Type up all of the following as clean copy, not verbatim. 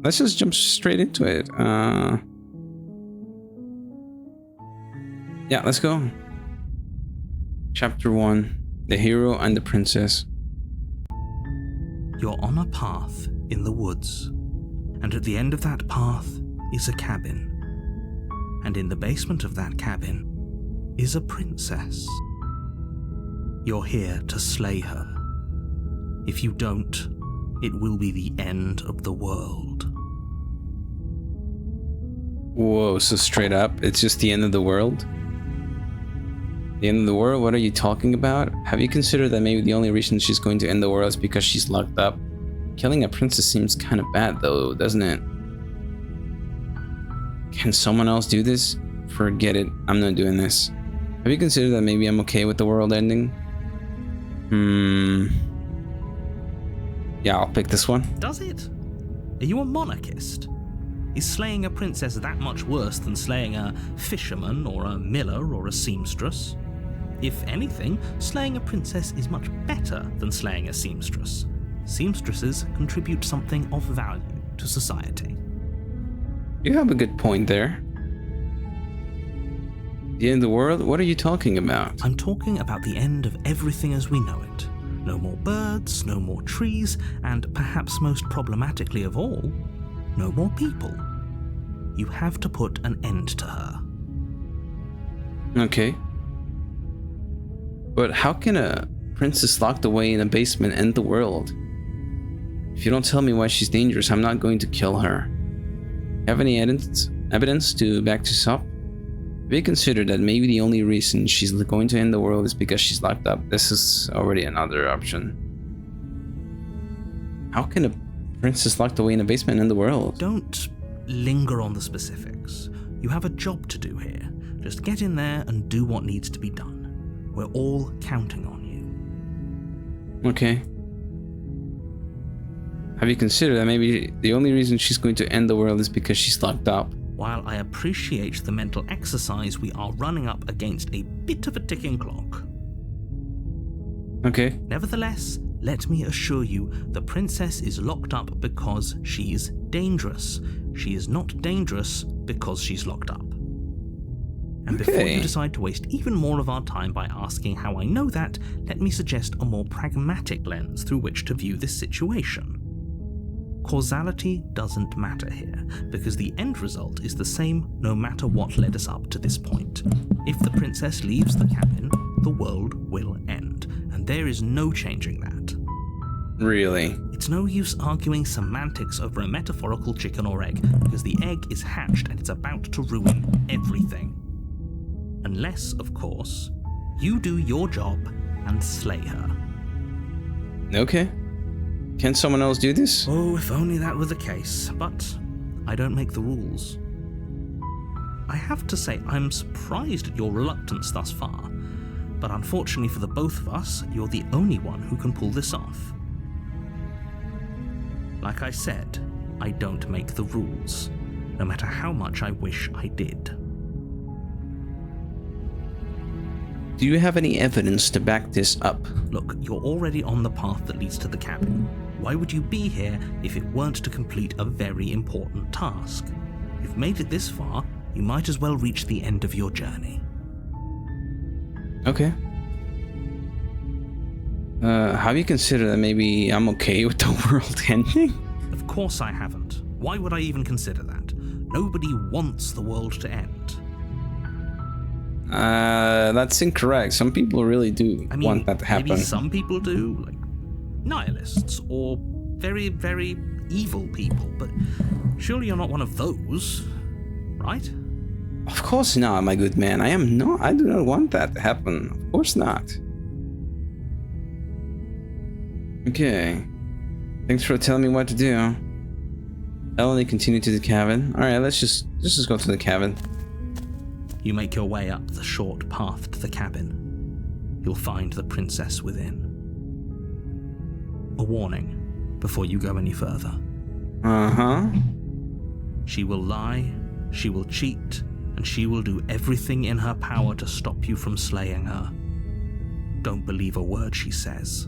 let's just jump straight into it. Yeah, let's go. Chapter 1. The Hero and the Princess. You're on a path in the woods, and at the end of that path is a cabin. And in the basement of that cabin is a princess. You're here to slay her. If you don't, it will be the end of the world. Whoa, so straight up, it's just the end of the world? The end of the world? What are you talking about? Have you considered that maybe the only reason she's going to end the world is because she's locked up? Killing a princess seems kind of bad though, doesn't it? Can someone else do this? Forget it, I'm not doing this. Have you considered that maybe I'm okay with the world ending? Yeah, I'll pick this one. Does it? Are you a monarchist? Is slaying a princess that much worse than slaying a fisherman or a miller or a seamstress? If anything, slaying a princess is much better than slaying a seamstress. Seamstresses contribute something of value to society. You have a good point there. The end of the world? What are you talking about? I'm talking about the end of everything as we know it. No more birds, no more trees, and perhaps most problematically of all, no more people. You have to put an end to her. Okay. But how can a princess locked away in a basement end the world? If you don't tell me why she's dangerous, I'm not going to kill her. Have any evidence to back this up? Have you considered that maybe the only reason she's going to end the world is because she's locked up? This is already another option. How can a princess locked away in a basement end the world? Don't linger on the specifics. You have a job to do here. Just get in there and do what needs to be done. We're all counting on you. Okay. Have you considered that maybe the only reason she's going to end the world is because she's locked up? While I appreciate the mental exercise, we are running up against a bit of a ticking clock. Okay. Nevertheless, let me assure you, the princess is locked up because she's dangerous. She is not dangerous because she's locked up. And before you decide to waste even more of our time by asking how I know that, let me suggest a more pragmatic lens through which to view this situation. Causality doesn't matter here, because the end result is the same no matter what led us up to this point. If the princess leaves the cabin, the world will end, and there is no changing that. Really? It's no use arguing semantics over a metaphorical chicken or egg, because the egg is hatched and it's about to ruin everything. Unless, of course, you do your job and slay her. Okay. Can someone else do this? Oh, if only that were the case, but I don't make the rules. I have to say, I'm surprised at your reluctance thus far, but unfortunately for the both of us, you're the only one who can pull this off. Like I said, I don't make the rules, no matter how much I wish I did. Do you have any evidence to back this up? Look, you're already on the path that leads to the cabin. Why would you be here if it weren't to complete a very important task? You've made it this far, you might as well reach the end of your journey. Okay. Have you considered that maybe I'm okay with the world ending? Of course I haven't. Why would I even consider that? Nobody wants the world to end. That's incorrect. Some people really do want that to happen. Maybe some people do, like nihilists or very, very evil people, but surely you're not one of those, right? Of course not, my good man. I am not. I do not want that to happen. Of course not. Okay. Thanks for telling me what to do. Eleni continued to the cabin. Alright, let's just go to the cabin. You make your way up the short path to the cabin. You'll find the princess within. A warning before you go any further. Uh-huh. She will lie, she will cheat, and she will do everything in her power to stop you from slaying her. Don't believe a word she says.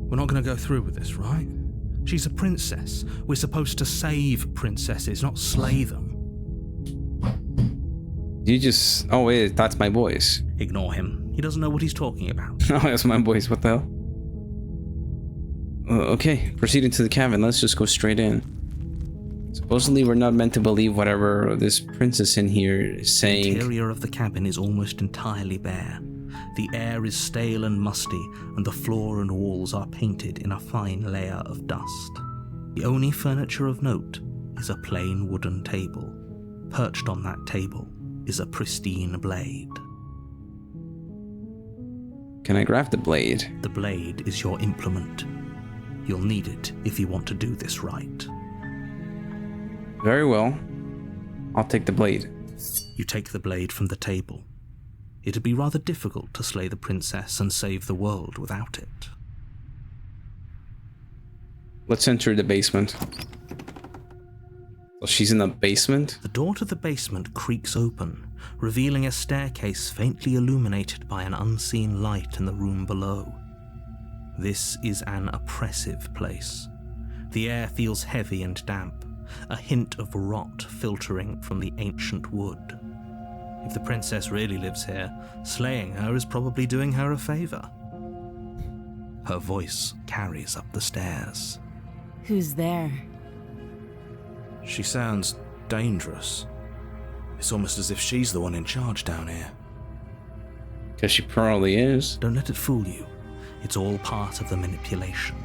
We're not going to go through with this, right? She's a princess. We're supposed to save princesses, not slay them. You just... Oh, wait, that's my voice. Ignore him. He doesn't know what he's talking about. Oh, that's my voice. What the hell? Okay, proceeding to the cabin. Let's just go straight in. Supposedly, we're not meant to believe whatever this princess in here is saying. The interior of the cabin is almost entirely bare. The air is stale and musty, and the floor and walls are painted in a fine layer of dust. The only furniture of note is a plain wooden table. Perched on that table is a pristine blade. Can I grab the blade? The blade is your implement. You'll need it if you want to do this right. Very well. I'll take the blade. You take the blade from the table. It'd be rather difficult to slay the princess and save the world without it. Let's enter the basement. Well, she's in the basement? The door to the basement creaks open, revealing a staircase faintly illuminated by an unseen light in the room below. This is an oppressive place. The air feels heavy and damp, a hint of rot filtering from the ancient wood. If the princess really lives here, slaying her is probably doing her a favor. Her voice carries up the stairs. Who's there? She sounds dangerous. It's almost as if she's the one in charge down here. Because she probably is. Don't let it fool you. It's all part of the manipulation.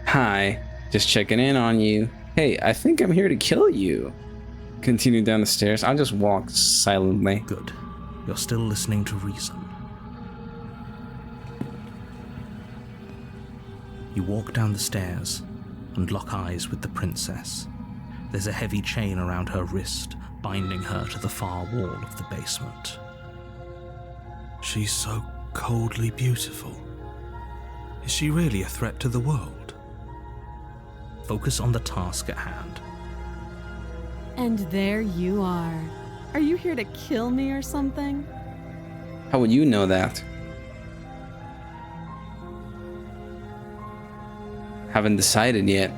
Hi, just checking in on you. Hey, I think I'm here to kill you. Continue down the stairs. I'll just walk silently. Good. You're still listening to reason. You walk down the stairs and lock eyes with the princess. There's a heavy chain around her wrist, binding her to the far wall of the basement. She's so coldly beautiful. Is she really a threat to the world? Focus on the task at hand. And there you are. Are you here to kill me or something? How would you know that? Haven't decided yet.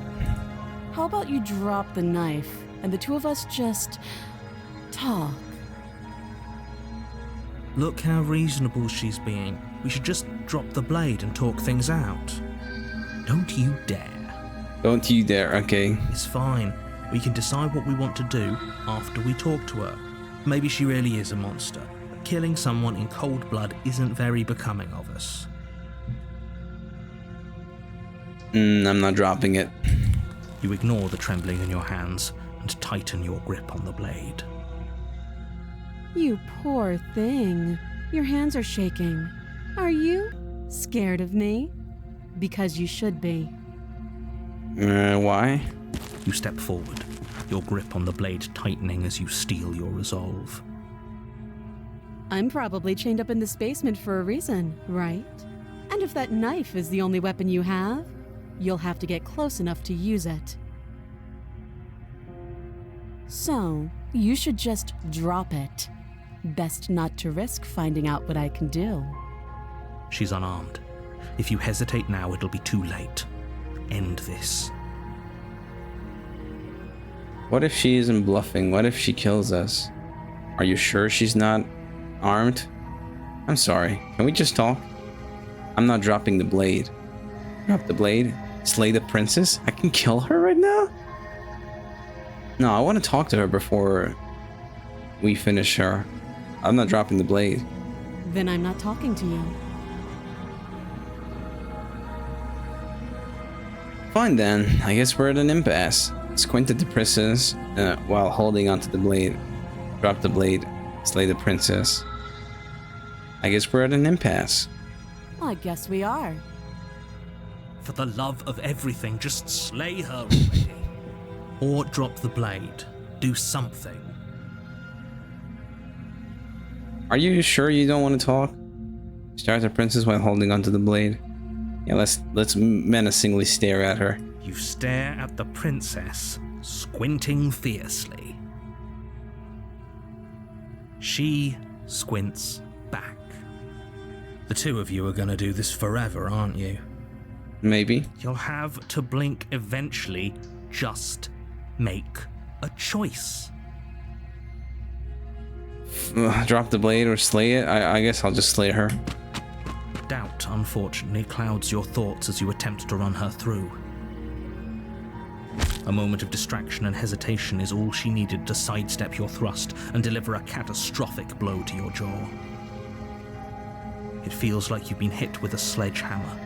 How about you drop the knife and the two of us just talk? Look how reasonable she's being. We should just drop the blade and talk things out. Don't you dare. Don't you dare, okay. It's fine. We can decide what we want to do after we talk to her. Maybe she really is a monster, but killing someone in cold blood isn't very becoming of us. I'm not dropping it. You ignore the trembling in your hands and tighten your grip on the blade. You poor thing. Your hands are shaking. Are you scared of me? Because you should be. Why? You step forward, your grip on the blade tightening as you steel your resolve. I'm probably chained up in this basement for a reason, right? And if that knife is the only weapon you have, you'll have to get close enough to use it. So, you should just drop it. Best not to risk finding out what I can do. She's unarmed. If you hesitate now, it'll be too late. End this. What if she isn't bluffing? What if she kills us? Are you sure she's not armed? I'm sorry. Can we just talk? I'm not dropping the blade. Drop the blade? Slay the princess? I can kill her right now? No, I want to talk to her before we finish her. I'm not dropping the blade. Then I'm not talking to you. Fine then. I guess we're at an impasse. Squint at the princess while holding onto the blade. Drop the blade. Slay the princess. I guess we're at an impasse. I guess we are. For the love of everything, just slay her already. Or drop the blade. Do something. Are you sure you don't want to talk? Stare at the princess while holding onto the blade. Yeah, let's menacingly stare at her. You stare at the princess, squinting fiercely. She squints back. The two of you are going to do this forever, aren't you? Maybe. You'll have to blink eventually. Just make a choice. Drop the blade or slay it? I guess I'll just slay her. Doubt, unfortunately, clouds your thoughts as you attempt to run her through. A moment of distraction and hesitation is all she needed to sidestep your thrust and deliver a catastrophic blow to your jaw. It feels like you've been hit with a sledgehammer.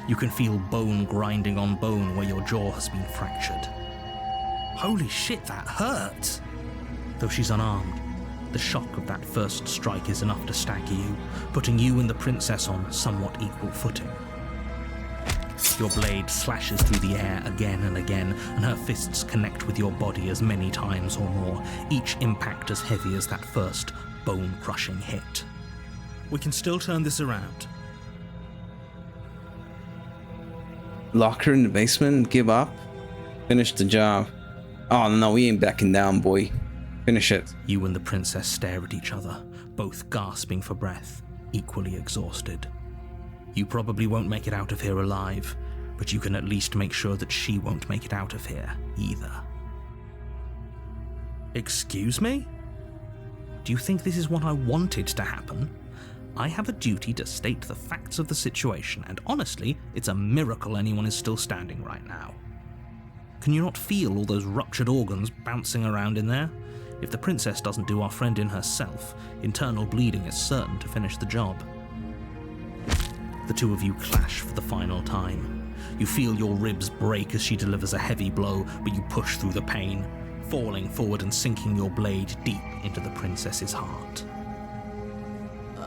You can feel bone grinding on bone where your jaw has been fractured. Holy shit, that hurt! Though she's unarmed, the shock of that first strike is enough to stagger you, putting you and the princess on somewhat equal footing. Your blade slashes through the air again and again, and her fists connect with your body as many times or more, each impact as heavy as that first bone-crushing hit. We can still turn this around. Lock her in the basement, give up, finish the job. Oh no, we ain't backing down, boy. Finish it. You and the princess stare at each other, both gasping for breath, equally exhausted. You probably won't make it out of here alive, but you can at least make sure that she won't make it out of here either. Excuse me? Do you think this is what I wanted to happen? I have a duty to state the facts of the situation, and honestly, it's a miracle anyone is still standing right now. Can you not feel all those ruptured organs bouncing around in there? If the princess doesn't do our friend in herself, internal bleeding is certain to finish the job. The two of you clash for the final time. You feel your ribs break as she delivers a heavy blow, but you push through the pain, falling forward and sinking your blade deep into the princess's heart.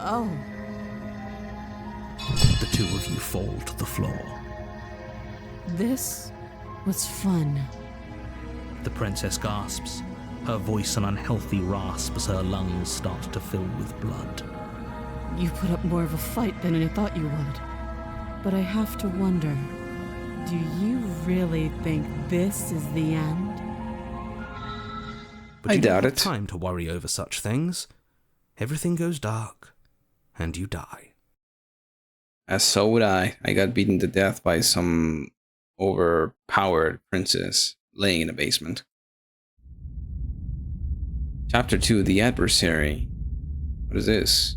Oh. The two of you fall to the floor. This was fun. The princess gasps, her voice an unhealthy rasp as her lungs start to fill with blood. You put up more of a fight than I thought you would. But I have to wonder, do you really think this is the end? But I you doubt don't have it. time to worry over such things. Everything goes dark, and you die. As so would I. I got beaten to death by some overpowered princess laying in a basement. Chapter 2, The Adversary. What is this?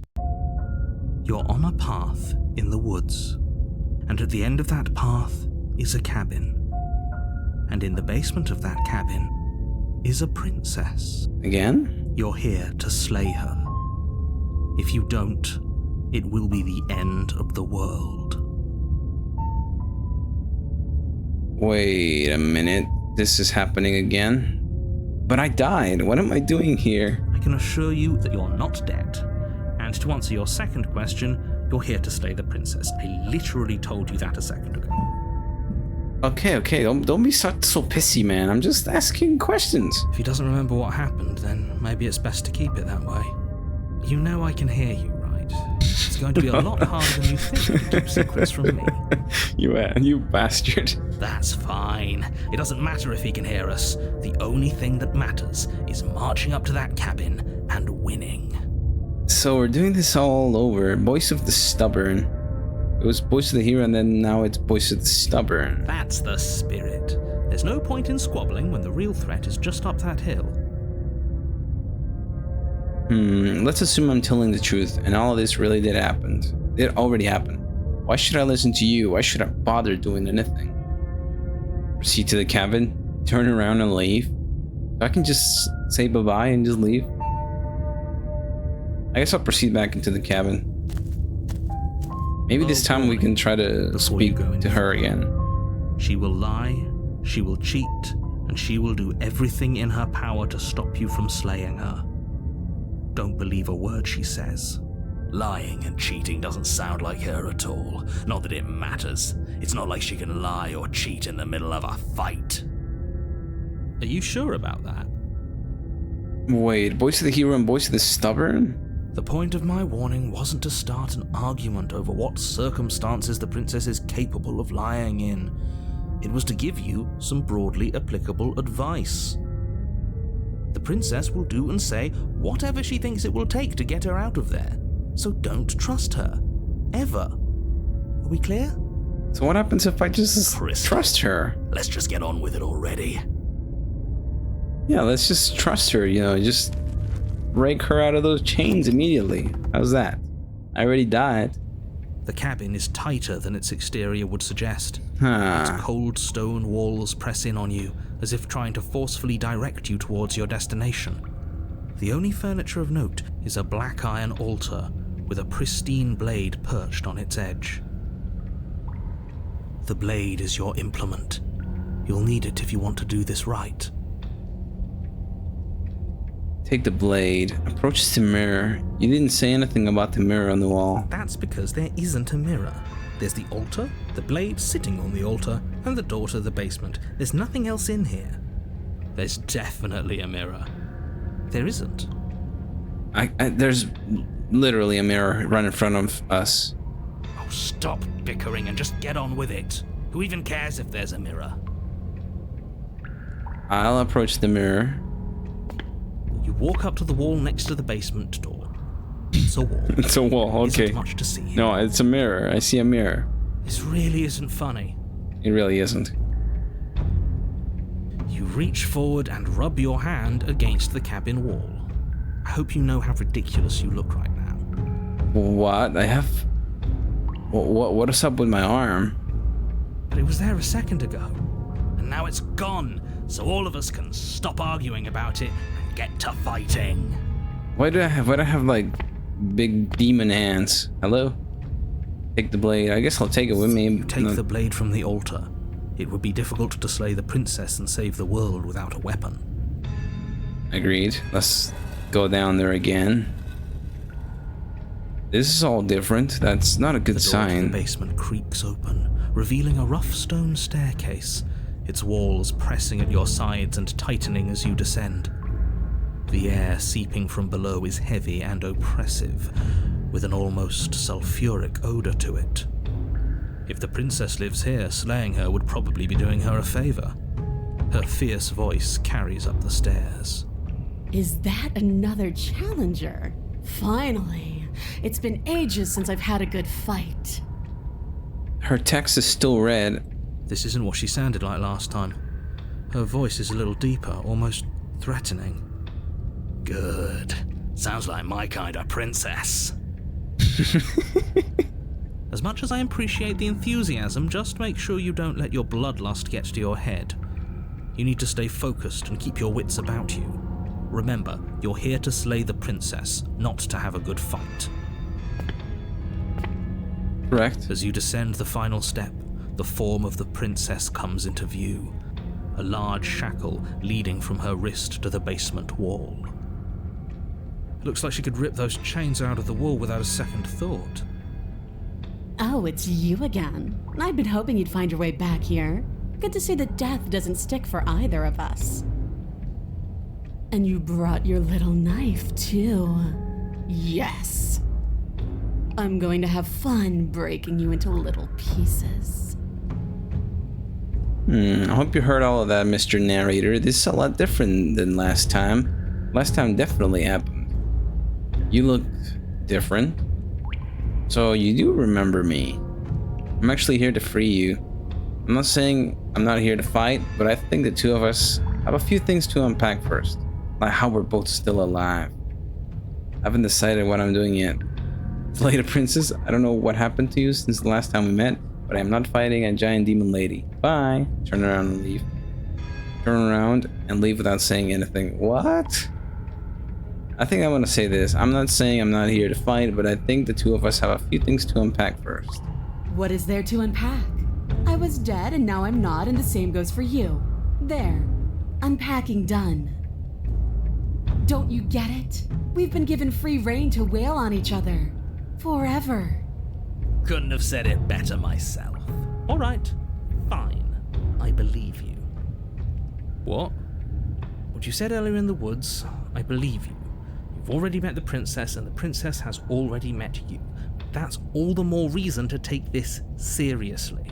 You're on a path in the woods, and at the end of that path is a cabin. And in the basement of that cabin is a princess. Again? You're here to slay her. If you don't, it will be the end of the world. Wait a minute. This is happening again? But I died. What am I doing here? I can assure you that you're not dead. And to answer your second question, you're here to slay the princess. I literally told you that a second ago. Okay. Don't be so pissy, man. I'm just asking questions. If he doesn't remember what happened, then maybe it's best to keep it that way. You know I can hear you, right? It's going to be a lot harder than you think to keep secrets from me. You bastard. That's fine. It doesn't matter if he can hear us. The only thing that matters is marching up to that cabin and winning. So we're doing this all over. Voice of the Stubborn. It was Voice of the Hero, and then now it's Voice of the Stubborn. That's the spirit. There's no point in squabbling when the real threat is just up that hill. Let's assume I'm telling the truth, and all of this really did happen. It already happened. Why should I listen to you? Why should I bother doing anything? Proceed to the cabin, turn around and leave. I can just say bye-bye and just leave. I guess I'll proceed back into the cabin. Maybe this time we can try to speak to her again. She will lie, she will cheat, and she will do everything in her power to stop you from slaying her. Don't believe a word she says. Lying and cheating doesn't sound like her at all. Not that it matters. It's not like she can lie or cheat in the middle of a fight. Are you sure about that? Wait, Voice of the Hero and Voice of the Stubborn? The point of my warning wasn't to start an argument over what circumstances the princess is capable of lying in. It was to give you some broadly applicable advice. The princess will do and say whatever she thinks it will take to get her out of there, so don't trust her. Ever. Are we clear? So what happens if I just Crystal. trust her? Let's just get on with it already. Yeah, let's just trust her, just rake her out of those chains immediately. How's that? I already died. The cabin is tighter than its exterior would suggest. Its Huh. cold stone walls press in on you, as if trying to forcefully direct you towards your destination. The only furniture of note is a black iron altar with a pristine blade perched on its edge. The blade is your implement. You'll need it if you want to do this right. Take the blade. Approach the mirror. You didn't say anything about the mirror on the wall. That's because there isn't a mirror. There's the altar, the blade sitting on the altar, and the door to the basement. There's nothing else in here. There's definitely a mirror. There isn't. There's literally a mirror right in front of us. Oh, stop bickering and just get on with it. Who even cares if there's a mirror? I'll approach the mirror. You walk up to the wall next to the basement door. It's a wall. It's a wall, okay. Isn't much to see. No, it's a mirror. I see a mirror. This really isn't funny. It really isn't. You reach forward and rub your hand against the cabin wall. I hope you know how ridiculous you look right now. What? I have... What is up with my arm? But it was there a second ago. And now it's gone, so all of us can stop arguing about it and get to fighting. Why do I have like big demon hands? Hello? Take the blade. I guess I'll take it with me. You take the blade from the altar. It would be difficult to slay the princess and save the world without a weapon. Agreed. Let's go down there again. This is all different. That's not a good The door to sign. the basement creaks open, revealing a rough stone staircase, its walls pressing at your sides and tightening as you descend. The air seeping from below is heavy and oppressive, with an almost sulfuric odor to it. If the princess lives here, slaying her would probably be doing her a favor. Her fierce voice carries up the stairs. Is that another challenger? Finally. It's been ages since I've had a good fight. Her text is still red. This isn't what she sounded like last time. Her voice is a little deeper, almost threatening. Good. Sounds like my kind of princess. As much as I appreciate the enthusiasm, just make sure you don't let your bloodlust get to your head. You need to stay focused and keep your wits about you. Remember, you're here to slay the princess, not to have a good fight. Correct. As you descend the final step, the form of the princess comes into view. A large shackle leading from her wrist to the basement wall. It looks like she could rip those chains out of the wall without a second thought. Oh, it's you again. I'd been hoping you'd find your way back here. Good to see that death doesn't stick for either of us. And you brought your little knife, too. Yes. I'm going to have fun breaking you into little pieces. I hope you heard all of that, Mr. Narrator. This is a lot different than last time. Last time definitely happened. You look different. So you do remember me. I'm actually here to free you. I'm not saying I'm not here to fight, but I think the two of us have a few things to unpack first. Like how we're both still alive. I haven't decided what I'm doing yet. Slay the princess, I don't know what happened to you since the last time we met, but I am not fighting a giant demon lady. Bye. Turn around and leave. Turn around and leave without saying anything. What? I think I want to say this. I'm not saying I'm not here to fight, but I think the two of us have a few things to unpack first. What is there to unpack? I was dead and now I'm not, and the same goes for you. There. Unpacking done. Don't you get it? We've been given free rein to wail on each other. Forever. Couldn't have said it better myself. All right, fine. I believe you. What? What you said earlier in the woods, I believe you. You've already met the princess, and the princess has already met you. That's all the more reason to take this seriously.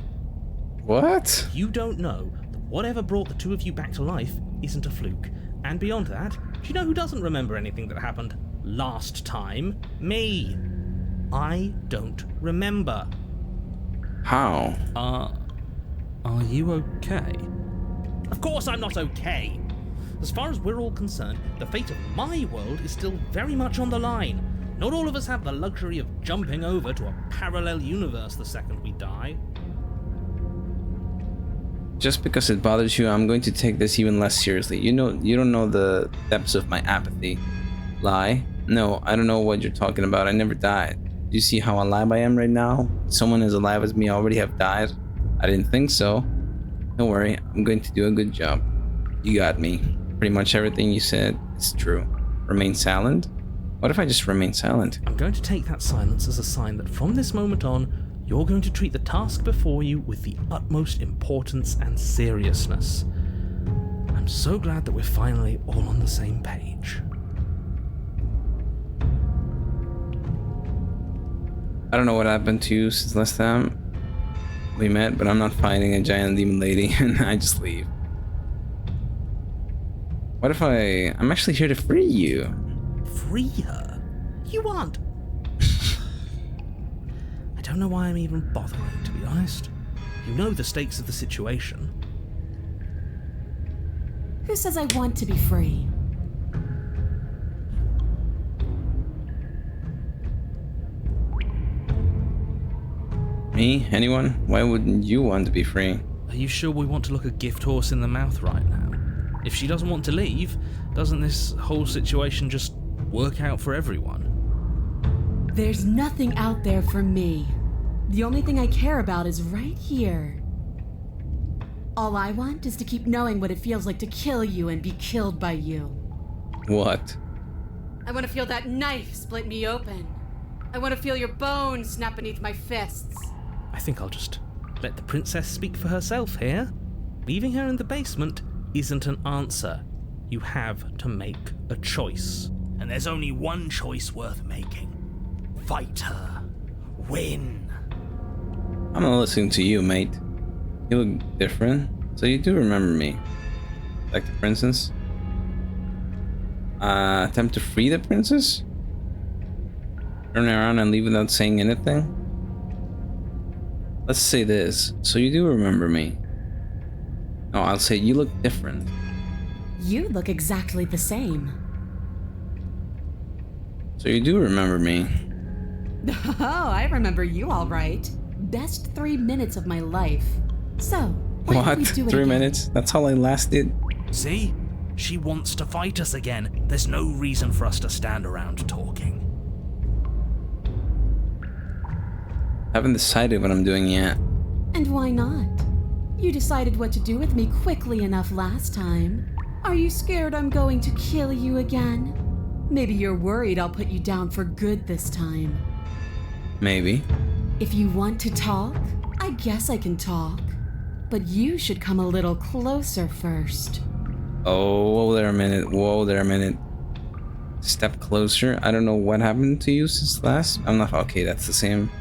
What? You don't know that whatever brought the two of you back to life isn't a fluke. And beyond that, do you know who doesn't remember anything that happened last time? Me. I don't remember. How? Are you okay? Of course I'm not okay! As far as we're all concerned, the fate of my world is still very much on the line. Not all of us have the luxury of jumping over to a parallel universe the second we die. Just because it bothers you, I'm going to take this even less seriously. You don't know the depths of my apathy. Lie? No, I don't know what you're talking about. I never died. Do you see how alive I am right now? Someone as alive as me already have died? I didn't think so. Don't worry, I'm going to do a good job. You got me. Pretty much everything you said is true. Remain silent? What if I just remain silent? I'm going to take that silence as a sign that from this moment on, you're going to treat the task before you with the utmost importance and seriousness. I'm so glad that we're finally all on the same page. I don't know what happened to you since last time we met, but I'm not fighting a giant demon lady and I just leave. What if I'm actually here to free you? Free her? You aren't. I don't know why I'm even bothering, to be honest. You know the stakes of the situation. Who says I want to be free? Me? Anyone? Why wouldn't you want to be free? Are you sure we want to look a gift horse in the mouth right now? If she doesn't want to leave, doesn't this whole situation just work out for everyone? There's nothing out there for me. The only thing I care about is right here. All I want is to keep knowing what it feels like to kill you and be killed by you. What? I want to feel that knife split me open. I want to feel your bones snap beneath my fists. I think I'll just let the princess speak for herself here. Leaving her in the basement isn't an answer. You have to make a choice. And there's only one choice worth making. Fight her. Win. I'm not listening to you, mate. You look different, so you do remember me. Like the princess? Attempt to free the princess? Turn around and leave without saying anything? Let's say this, so you do remember me. No, I'll say you look different. You look exactly the same. So you do remember me. Oh, I remember you all right. Best 3 minutes of my life. So, why don't What? we do it 3 again? minutes? That's how I lasted? See? She wants to fight us again. There's no reason for us to stand around talking. Haven't decided what I'm doing yet. And why not? You decided what to do with me quickly enough last time. Are you scared I'm going to kill you again? Maybe you're worried I'll put you down for good this time. Maybe. If you want to talk, I guess I can talk. But you should come a little closer first. Oh, whoa there a minute. Whoa there a minute. Step closer. I don't know what happened to you since last. I'm not. Okay, that's the same.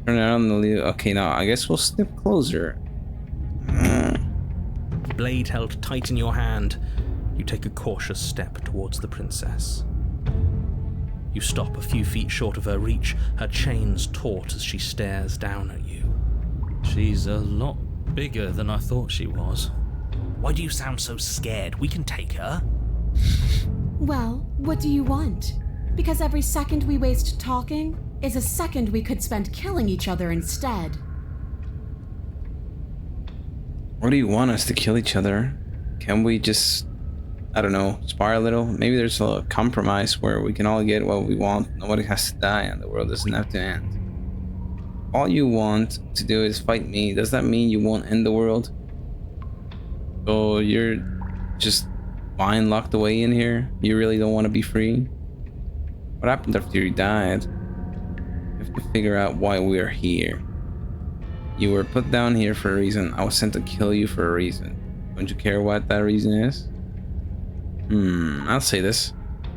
Turn around and leave. Okay, now I guess we'll step closer. Blade held tight in your hand, you take a cautious step towards the princess. You stop a few feet short of her reach, her chains taut as she stares down at you. She's a lot bigger than I thought she was. Why do you sound so scared? We can take her. Well, what do you want? Because every second we waste talking is a second we could spend killing each other instead. What do you want us to kill each other? Can we just, I don't know, spar a little? Maybe there's a compromise where we can all get what we want. Nobody has to die and the world doesn't have to end. All you want to do is fight me. Does that mean you won't end the world? So you're just fine locked away in here? You really don't want to be free? What happened after you died? We have to figure out why we're here. You were put down here for a reason. I was sent to kill you for a reason. Don't you care what that reason is? I'll say this.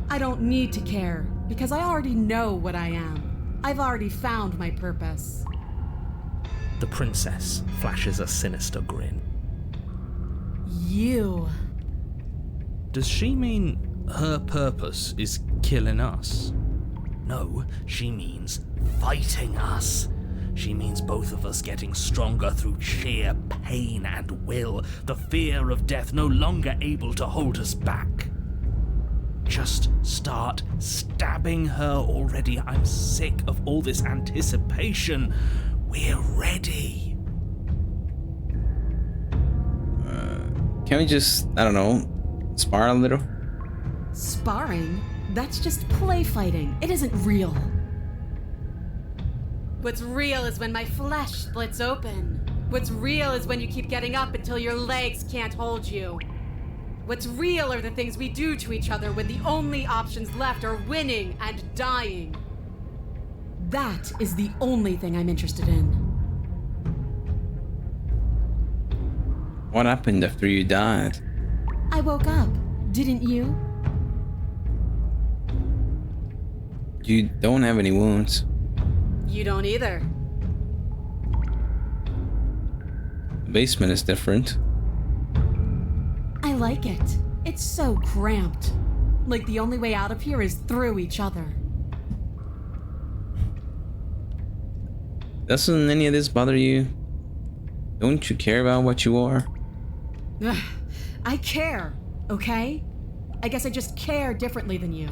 I don't need to care, because I already know what I am. I've already found my purpose. The princess flashes a sinister grin. You. Does she mean her purpose is killing us? No, she means fighting us. She means both of us getting stronger through sheer pain and will, the fear of death no longer able to hold us back. Just start stabbing her already. I'm sick of all this anticipation. We're ready. Can we just, I don't know, spar a little? Sparring? That's just play fighting. It isn't real. What's real is when my flesh splits open. What's real is when you keep getting up until your legs can't hold you. What's real are the things we do to each other when the only options left are winning and dying. That is the only thing I'm interested in. What happened after you died? I woke up, didn't you? You don't have any wounds. You don't either. The basement is different. I like it. It's so cramped. Like the only way out of here is through each other. Doesn't any of this bother you? Don't you care about what you are? Ugh, I care, okay? I guess I just care differently than you.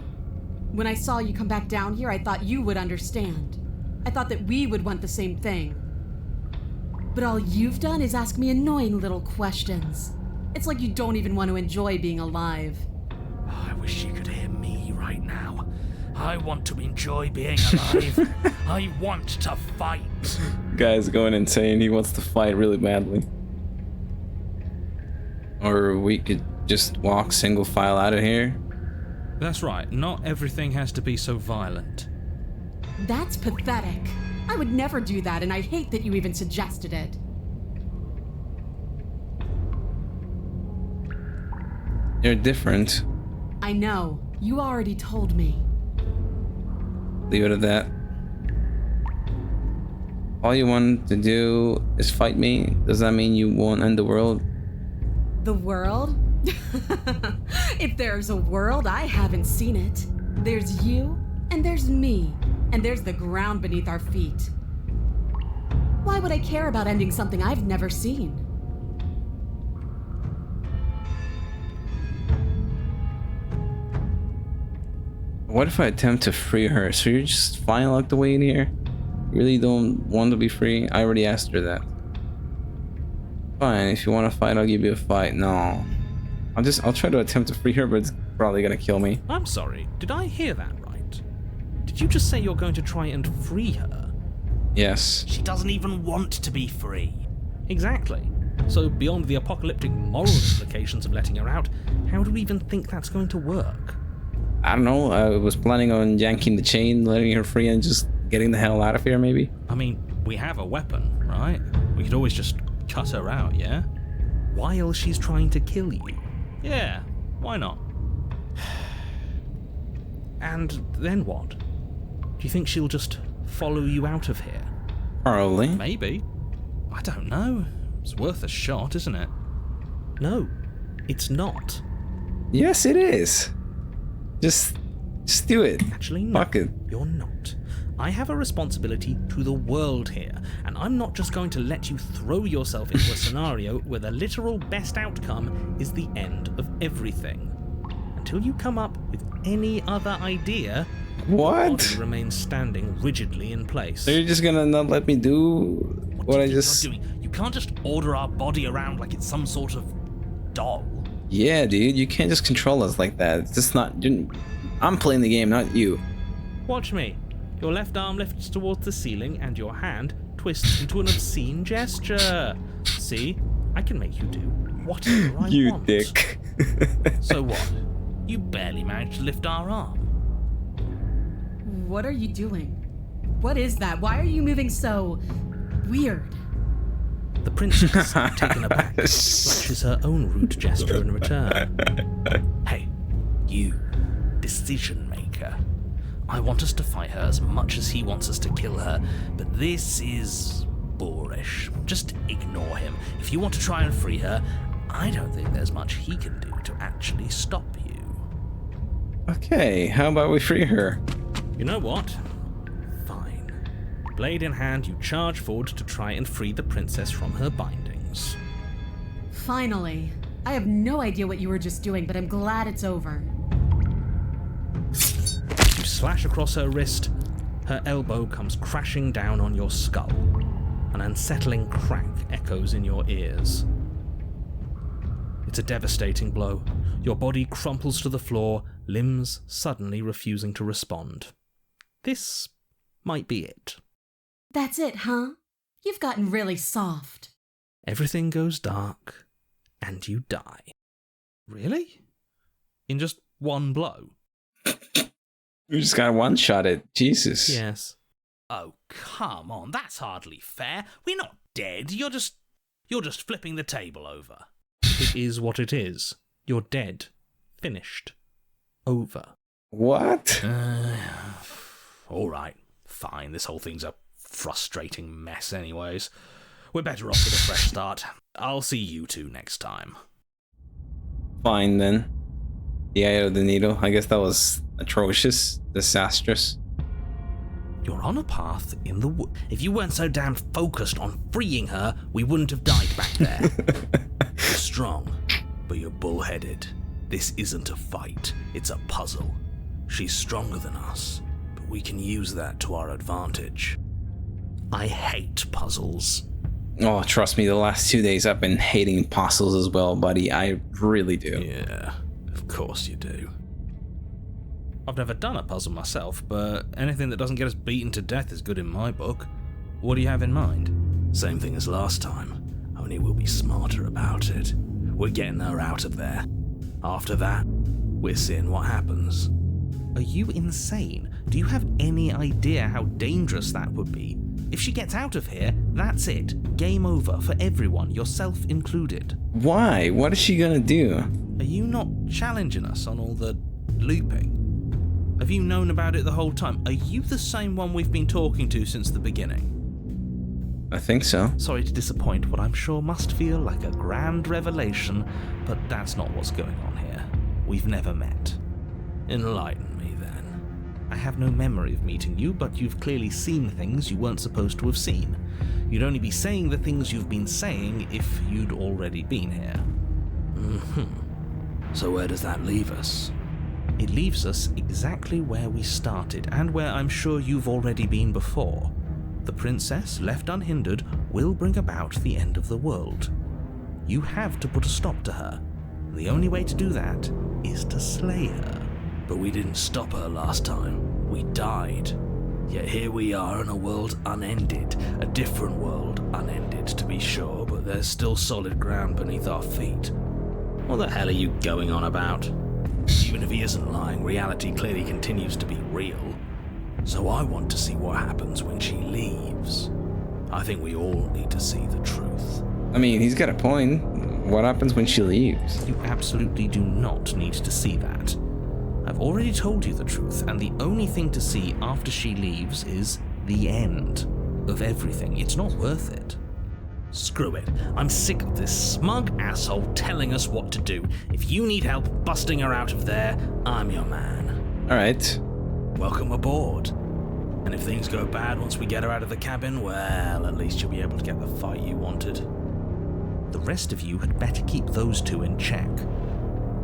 When I saw you come back down here, I thought you would understand. I thought that we would want the same thing. But all you've done is ask me annoying little questions. It's like you don't even want to enjoy being alive. I wish you could hear me right now. I want to enjoy being alive. I want to fight. Guy's going insane. He wants to fight really badly. Or we could just walk single file out of here. That's right, not everything has to be so violent. That's pathetic. I would never do that, and I hate that you even suggested it. You're different. I know. You already told me. Leave it at that. All you want to do is fight me? Does that mean you won't end the world? The world? If there's a world, I haven't seen it. There's you, and there's me, and there's the ground beneath our feet. Why would I care about ending something I've never seen? What if I attempt to free her? So you're just fine locked away in here? You really don't want to be free? I already asked her that. Fine, if you want to fight, I'll give you a fight. No. I'll try to attempt to free her, but it's probably gonna kill me. I'm sorry, did I hear that right? Did you just say you're going to try and free her? Yes. She doesn't even want to be free. Exactly. So beyond the apocalyptic moral implications of letting her out, how do we even think that's going to work? I don't know. I was planning on yanking the chain, letting her free, and just getting the hell out of here, maybe. I mean, we have a weapon, right? We could always just cut her out, yeah? While she's trying to kill you. Yeah, why not? And then what? Do you think she'll just follow you out of here? Probably. Maybe. I don't know. It's worth a shot, isn't it? No, it's not. Yes, it is. Just do it. Actually, no. Fuck it. You're not. I have a responsibility to the world here, and I'm not just going to let you throw yourself into a scenario where the literal best outcome is the end of everything. Until you come up with any other idea, What? your body remains standing rigidly in place. So you're just gonna not let me do what do I you think just... you're doing? You can't just order our body around like it's some sort of doll. Yeah, dude, you can't just control us like that. It's just not... I'm playing the game, not you. Watch me. Your left arm lifts towards the ceiling and your hand twists into an obscene gesture. See? I can make you do whatever I You want. dick. So what? You barely managed to lift our arm. What are you doing? What is that? Why are you moving so weird? The princess, taken aback, flashes her own rude gesture in return. Hey, you, decision maker. I want us to fight her as much as he wants us to kill her, but this is boorish. Just ignore him. If you want to try and free her, I don't think there's much he can do to actually stop you. Okay, how about we free her? You know what? Fine. Blade in hand, you charge forward to try and free the princess from her bindings. Finally. I have no idea what you were just doing, but I'm glad it's over. You slash across her wrist. Her elbow comes crashing down on your skull. An unsettling crack echoes in your ears. It's a devastating blow. Your body crumples to the floor, limbs suddenly refusing to respond. This might be it. That's it, huh? You've gotten really soft. Everything goes dark, and you die. Really? In just one blow? You just got one-shot it. Jesus. Yes. Oh, come on, that's hardly fair. We're not dead. You're just flipping the table over. It is what it is. You're dead. Finished. Over. What? All right, fine. This whole thing's a frustrating mess anyways. We're better off with a fresh start. I'll see you two next time. Fine then. The Eye of the Needle. I guess that was atrocious. Disastrous. You're on a path in the wood. If you weren't so damn focused on freeing her, we wouldn't have died back there. You're strong, but you're bullheaded. This isn't a fight, it's a puzzle. She's stronger than us, but we can use that to our advantage. I hate puzzles. Oh, trust me, the last 2 days I've been hating puzzles as well, buddy. I really do. Yeah, of course you do. I've never done a puzzle myself, but anything that doesn't get us beaten to death is good in my book. What do you have in mind? Same thing as last time, only we'll be smarter about it. We're getting her out of there. After that, we're seeing what happens. Are you insane? Do you have any idea how dangerous that would be? If she gets out of here, that's it. Game over for everyone, yourself included. Why? What is she gonna do? Are you not challenging us on all the looping? Have you known about it the whole time? Are you the same one we've been talking to since the beginning? I think so. Sorry to disappoint what I'm sure must feel like a grand revelation, but that's not what's going on here. We've never met. Enlighten me then. I have no memory of meeting you, but you've clearly seen things you weren't supposed to have seen. You'd only be saying the things you've been saying if you'd already been here. So where does that leave us? It leaves us exactly where we started, and where I'm sure you've already been before. The princess, left unhindered, will bring about the end of the world. You have to put a stop to her. The only way to do that is to slay her. But we didn't stop her last time. We died. Yet here we are in a world unended. A different world, unended to be sure, but there's still solid ground beneath our feet. What the hell are you going on about? Even if he isn't lying, reality clearly continues to be real. So I want to see what happens when she leaves. I think we all need to see the truth. I mean, he's got a point. What happens when she leaves? You absolutely do not need to see that. I've already told you the truth, and the only thing to see after she leaves is the end of everything. It's not worth it. Screw it. I'm sick of this smug asshole telling us what to do. If you need help busting her out of there, I'm your man. Alright. Welcome aboard. And if things go bad once we get her out of the cabin, well, at least you'll be able to get the fight you wanted. The rest of you had better keep those two in check.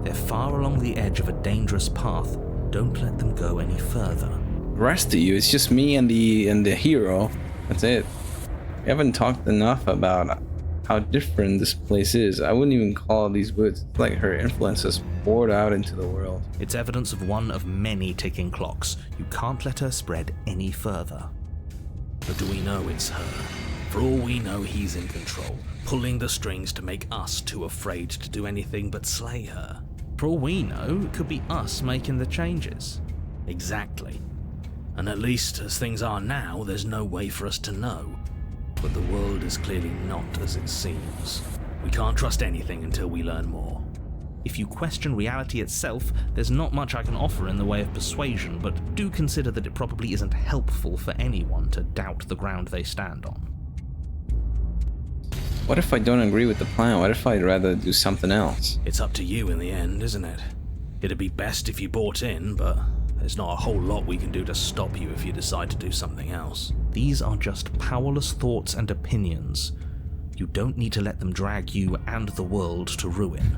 They're far along the edge of a dangerous path. Don't let them go any further. The rest of you, it's just me and the hero. That's it. We haven't talked enough about how different this place is. I wouldn't even call these woods. It's like her influence has poured out into the world. It's evidence of one of many ticking clocks. You can't let her spread any further. But do we know it's her? For all we know, he's in control, pulling the strings to make us too afraid to do anything but slay her. For all we know, it could be us making the changes. Exactly. And at least, as things are now, there's no way for us to know. But the world is clearly not as it seems. We can't trust anything until we learn more. If you question reality itself, there's not much I can offer in the way of persuasion, but do consider that it probably isn't helpful for anyone to doubt the ground they stand on. What if I don't agree with the plan? What if I'd rather do something else? It's up to you in the end, isn't it? It'd be best if you bought in, but There's not a whole lot we can do to stop you if you decide to do something else. These are just powerless thoughts and opinions. You don't need to let them drag you and the world to ruin.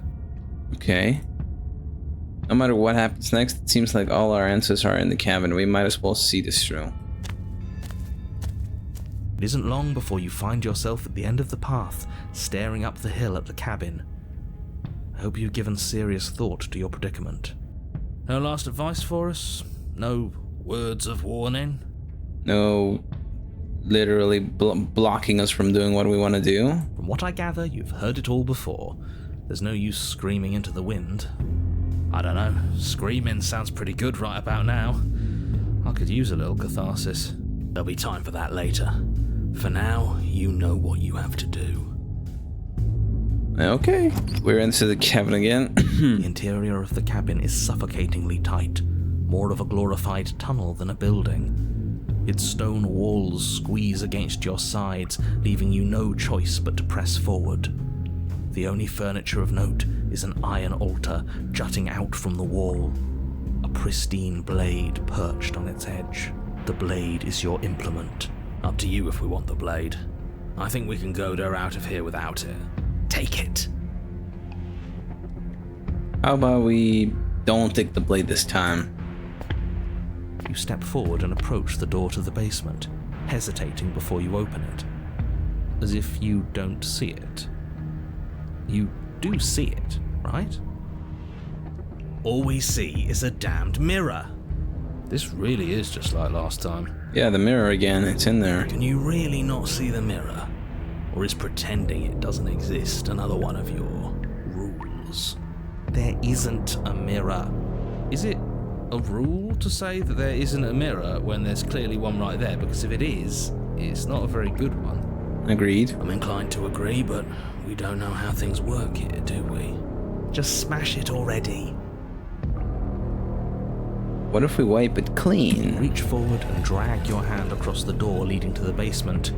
Okay. No matter what happens next, it seems like all our answers are in the cabin. We might as well see this through. It isn't long before you find yourself at the end of the path, staring up the hill at the cabin. I hope you've given serious thought to your predicament. No last advice for us? No words of warning? No, literally blocking us from doing what we want to do. From what I gather, you've heard it all before. There's no use screaming into the wind. I don't know. Screaming sounds pretty good right about now. I could use a little catharsis. There'll be time for that later. For now, you know what you have to do. Okay, we're into the cabin again. The interior of the cabin is suffocatingly tight, more of a glorified tunnel than a building. Its stone walls squeeze against your sides, leaving you no choice but to press forward. The only furniture of note is an iron altar jutting out from the wall, a pristine blade perched on its edge. The blade is your implement. Up to you if we want the blade. I think we can goad her out of here without it. Take it. How about we don't take the blade this time? You step forward and approach the door to the basement, hesitating before you open it, as if you don't see it. You do see it, right? All we see is a damned mirror. This really is just like last time. Yeah, the mirror again, it's in there. Can you really not see the mirror? Or is pretending it doesn't exist another one of your rules? There isn't a mirror. Is it a rule to say that there isn't a mirror when there's clearly one right there? Because if it is, it's not a very good one. Agreed. I'm inclined to agree, but we don't know how things work here, do we? Just smash it already. What if we wipe it clean? Reach forward and drag your hand across the door leading to the basement.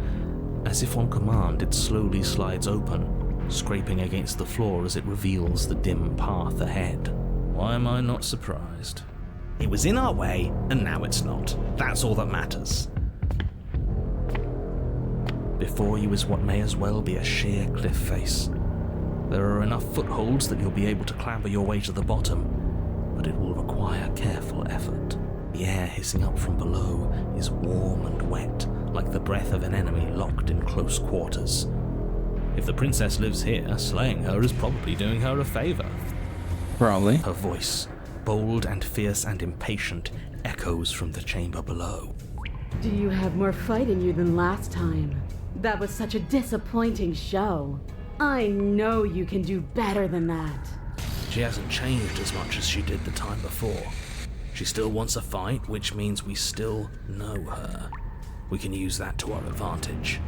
As if on command, it slowly slides open, scraping against the floor as it reveals the dim path ahead. Why am I not surprised? It was in our way, and now it's not. That's all that matters. Before you is what may as well be a sheer cliff face. There are enough footholds that you'll be able to clamber your way to the bottom, but it will require careful effort. The air hissing up from below is warm and wet, like the breath of an enemy locked in close quarters. If the princess lives here, slaying her is probably doing her a favor. Probably. Her voice, bold and fierce and impatient, echoes from the chamber below. Do you have more fight in you than last time? That was such a disappointing show. I know you can do better than that. She hasn't changed as much as she did the time before. She still wants a fight, which means we still know her. We can use that to our advantage.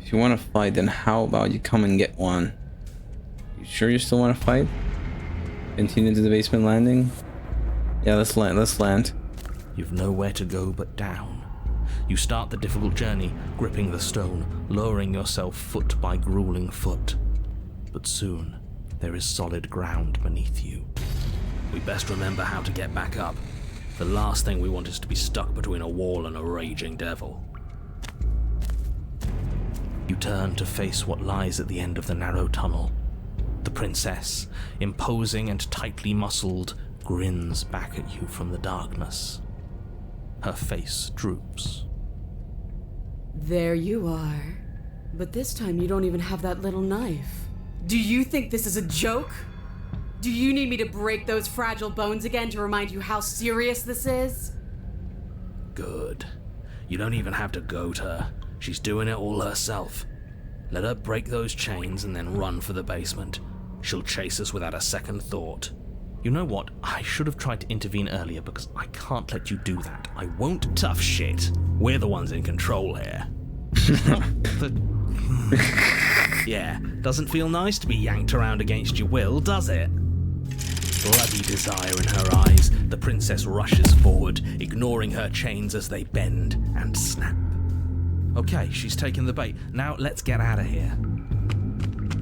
If you want to fight, then how about you come and get one? You sure you still want to fight? Continue to the basement landing? Yeah, let's land. You've nowhere to go but down. You start the difficult journey, gripping the stone, lowering yourself foot by grueling foot. But soon, there is solid ground beneath you. We best remember how to get back up. The last thing we want is to be stuck between a wall and a raging devil. You turn to face what lies at the end of the narrow tunnel. The princess, imposing and tightly muscled, grins back at you from the darkness. Her face droops. There you are. But this time you don't even have that little knife. Do you think this is a joke? Do you need me to break those fragile bones again to remind you how serious this is? Good. You don't even have to goad her. She's doing it all herself. Let her break those chains and then run for the basement. She'll chase us without a second thought. You know what? I should have tried to intervene earlier because I can't let you do that. I won't. Tough shit. We're the ones in control here. Yeah, doesn't feel nice to be yanked around against your will, does it? Bloody desire in her eyes, the princess rushes forward, ignoring her chains as they bend and snap. Okay, she's taken the bait. Now let's get out of here.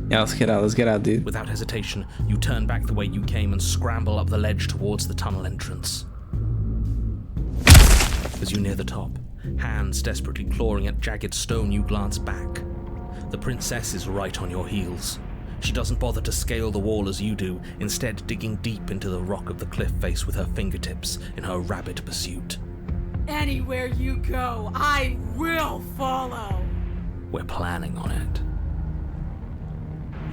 Yeah, let's get out. Let's get out, dude. Without hesitation, you turn back the way you came and scramble up the ledge towards the tunnel entrance. As you near the top, hands desperately clawing at jagged stone, you glance back. The princess is right on your heels. She doesn't bother to scale the wall as you do, instead digging deep into the rock of the cliff face with her fingertips in her rabid pursuit. Anywhere you go, I will follow. We're planning on it.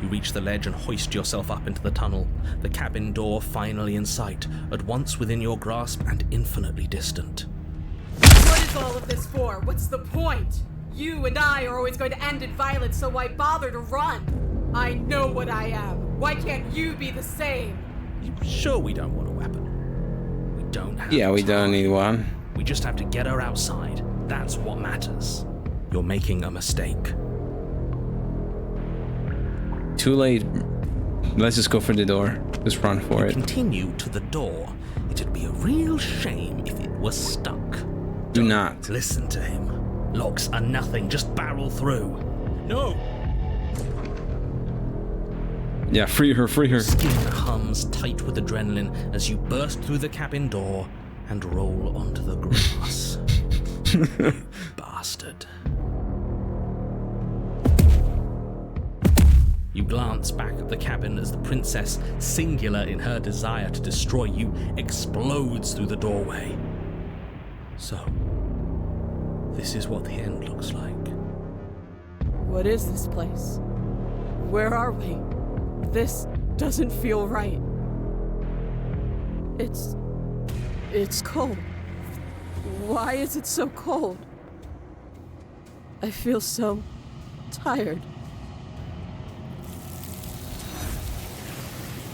You reach the ledge and hoist yourself up into the tunnel, the cabin door finally in sight, at once within your grasp and infinitely distant. What is all of this for? What's the point? You and I are always going to end in violence, so why bother to run? I know what I am. Why can't you be the same? You sure we don't want a weapon? We don't have Yeah, we time. don't need one. We just have to get her outside. That's what matters. You're making a mistake. Too late. Let's just go for the door. Just run for it. Continue to the door. It'd be a real shame if it was stuck. Do not. Listen to him. Locks are nothing. Just barrel through. No! Yeah, free her, free her. Skin hums tight with adrenaline as you burst through the cabin door and roll onto the grass. Bastard. You glance back at the cabin as the princess, singular in her desire to destroy you, explodes through the doorway. So, this is what the end looks like. What is this place? Where are we? This doesn't feel right. It's cold. Why is it so cold? I feel so tired.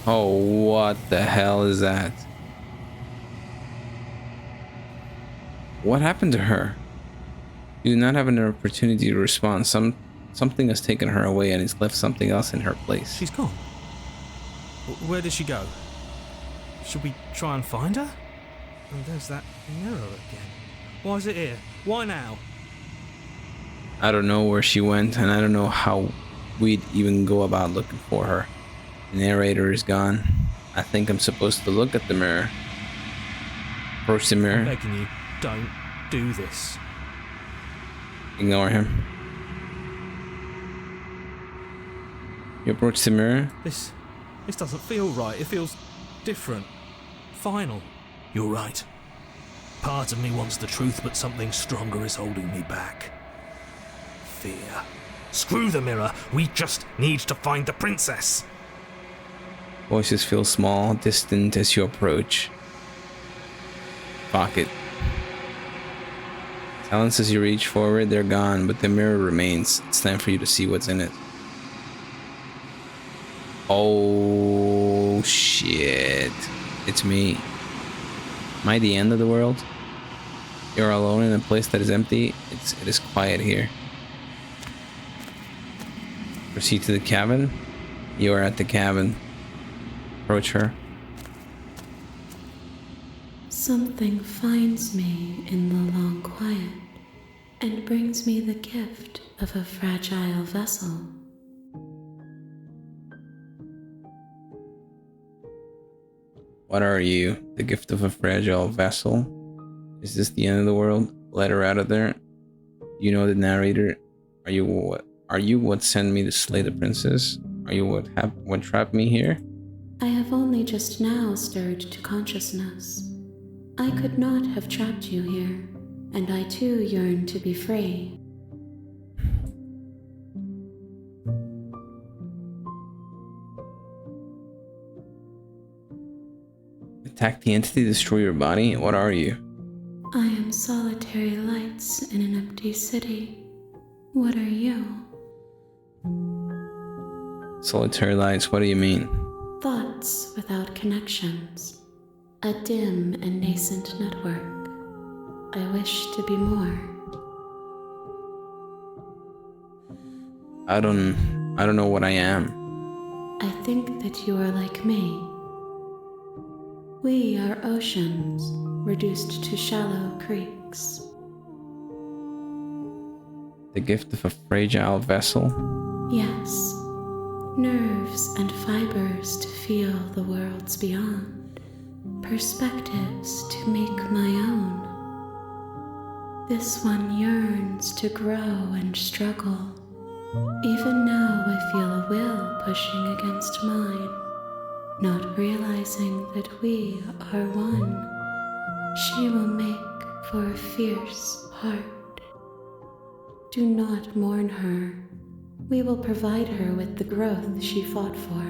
Oh, what the hell is that? What happened to her? You do not have an opportunity to respond. Something has taken her away and it's left something else in her place. She's gone. Where did she go? Should we try and find her? And there's that mirror again. Why is it here? Why now? I don't know where she went, and I don't know how we'd even go about looking for her. The narrator is gone. I think I'm supposed to look at the mirror. Approach the I'm mirror. begging you, don't do this. Ignore him. You approach the mirror. This doesn't feel right. It feels different. Final. You're right. Part of me wants the truth, but something stronger is holding me back. Fear. Screw the mirror. We just need to find the princess. Voices feel small, distant as you approach. Fuck it. Silence as you reach forward, they're gone, but the mirror remains. It's time for you to see what's in it. Oh shit. It's me. Am I the end of the world? You're alone in a place that is empty. It is quiet here. Proceed to the cabin. You are at the cabin. Approach her. Something finds me in the long quiet and brings me the gift of a fragile vessel. What are you? The gift of a fragile vessel? Is this the end of the world? Let her out of there. You know the narrator. Are you what sent me to slay the princess? Are you what trapped me here? I have only just now stirred to consciousness. I could not have trapped you here, and I too yearn to be free. Attack the entity, destroy your body? What are you? I am solitary lights in an empty city. What are you? Solitary lights, what do you mean? Thoughts without connections. A dim and nascent network. I wish to be more. I don't know what I am. I think that you are like me. We are oceans, reduced to shallow creeks. The gift of a fragile vessel? Yes. Nerves and fibers to feel the worlds beyond, perspectives to make my own. This one yearns to grow and struggle. Even now I feel a will pushing against mine, not realizing that we are one. She will make for a fierce heart. Do not mourn her. We will provide her with the growth she fought for.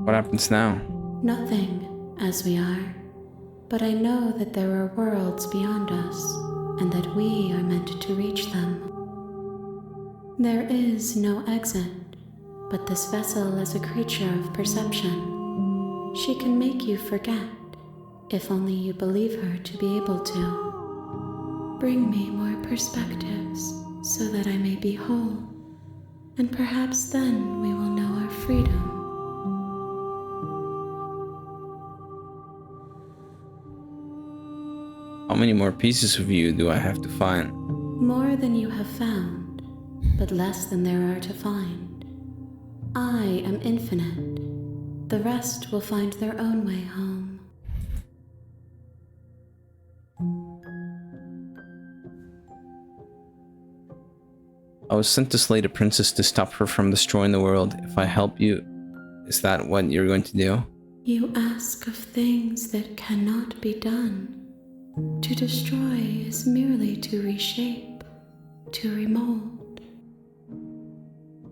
What happens now? Nothing, as we are. But I know that there are worlds beyond us, and that we are meant to reach them. There is no exit, but this vessel is a creature of perception. She can make you forget, if only you believe her to be able to. Bring me more perspectives, so that I may be whole, and perhaps then we will know our freedom. How many more pieces of you do I have to find? More than you have found, but less than there are to find. I am infinite. The rest will find their own way home. I was sent to slay the princess to stop her from destroying the world. If I help you, is that what you're going to do? You ask of things that cannot be done. To destroy is merely to reshape, to remold.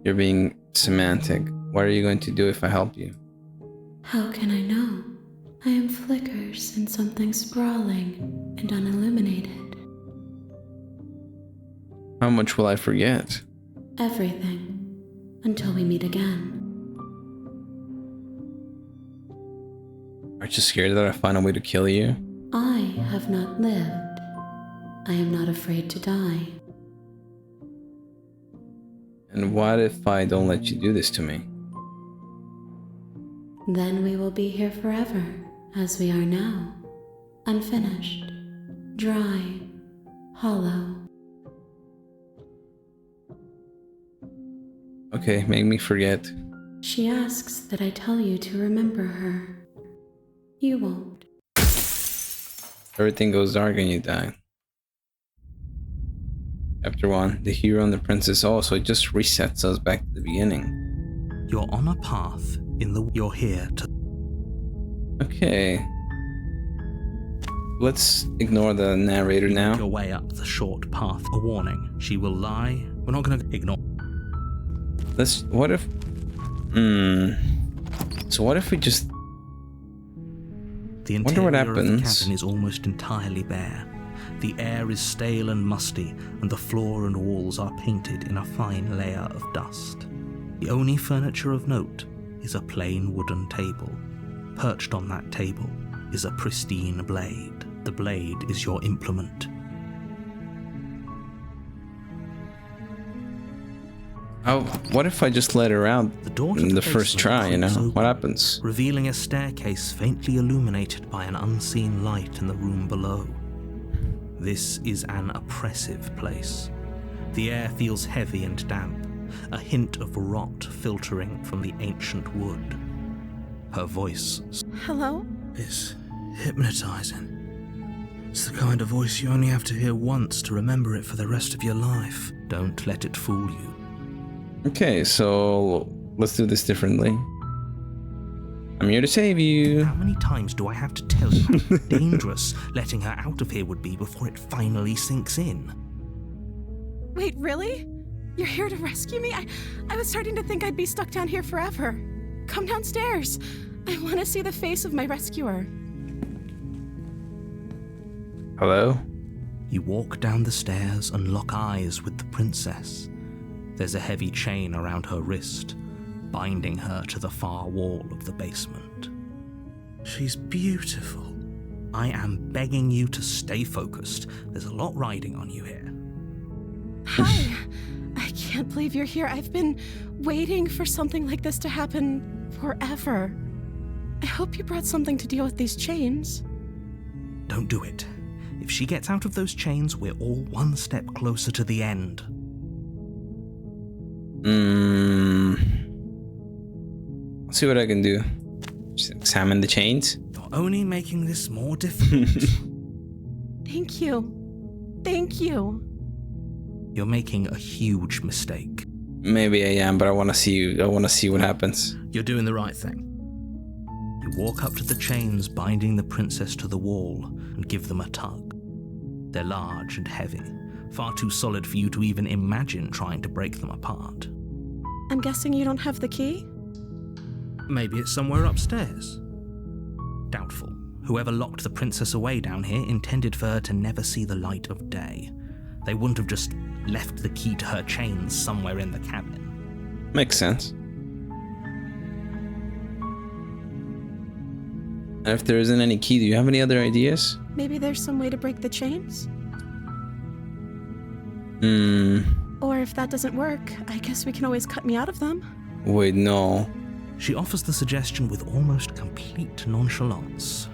You're being semantic. What are you going to do if I help you? How can I know? I am flickers in something sprawling and unilluminated. How much will I forget? Everything, until we meet again. Aren't you scared that I find a way to kill you? I have not lived. I am not afraid to die. And what if I don't let you do this to me? Then we will be here forever, as we are now. Unfinished, dry, hollow. Okay, make me forget. She asks that I tell you to remember her. You won't. Everything goes dark and you die. Chapter 1. The hero and the princess. Oh, so it just resets us back to the beginning. You're on a path you're here to... Okay. Let's ignore the narrator Make now. your way up the short path. A warning. She will lie. We're not going to ignore... What if... So what if we just... The Wonder what interior of the happens. cabin is almost entirely bare. The air is stale and musty, and the floor and walls are painted in a fine layer of dust. The only furniture of note is a plain wooden table. Perched on that table is a pristine blade. The blade is your implement. Oh, what if I just let her out The door to in the basement first try, you know? creaks open, What happens? revealing a staircase faintly illuminated by an unseen light in the room below. This is an oppressive place. The air feels heavy and damp, a hint of rot filtering from the ancient wood. Her voice Hello? is hypnotizing. It's the kind of voice you only have to hear once to remember it for the rest of your life. Don't let it fool you. Okay, so let's do this differently. I'm here to save you. How many times do I have to tell you how dangerous letting her out of here would be before it finally sinks in? Wait, really? You're here to rescue me? I was starting to think I'd be stuck down here forever. Come downstairs. I want to see the face of my rescuer. Hello? You walk down the stairs and lock eyes with the princess. There's a heavy chain around her wrist, binding her to the far wall of the basement. She's beautiful. I am begging you to stay focused. There's a lot riding on you here. Hi. I can't believe you're here. I've been waiting for something like this to happen forever. I hope you brought something to deal with these chains. Don't do it. If she gets out of those chains, we're all one step closer to the end. Let's see what I can do. Just examine the chains. You're only making this more difficult. Thank you. Thank you. You're making a huge mistake. Maybe I am, but I want to see. I want to see what happens. You're doing the right thing. You walk up to the chains binding the princess to the wall and give them a tug. They're large and heavy, far too solid for you to even imagine trying to break them apart. I'm guessing you don't have the key? Maybe it's somewhere upstairs. Doubtful. Whoever locked the princess away down here intended for her to never see the light of day. They wouldn't have just left the key to her chains somewhere in the cabin. Makes sense. And if there isn't any key, do you have any other ideas? Maybe there's some way to break the chains? Or if that doesn't work, I guess we can always cut me out of them. Wait, no. She offers the suggestion with almost complete nonchalance.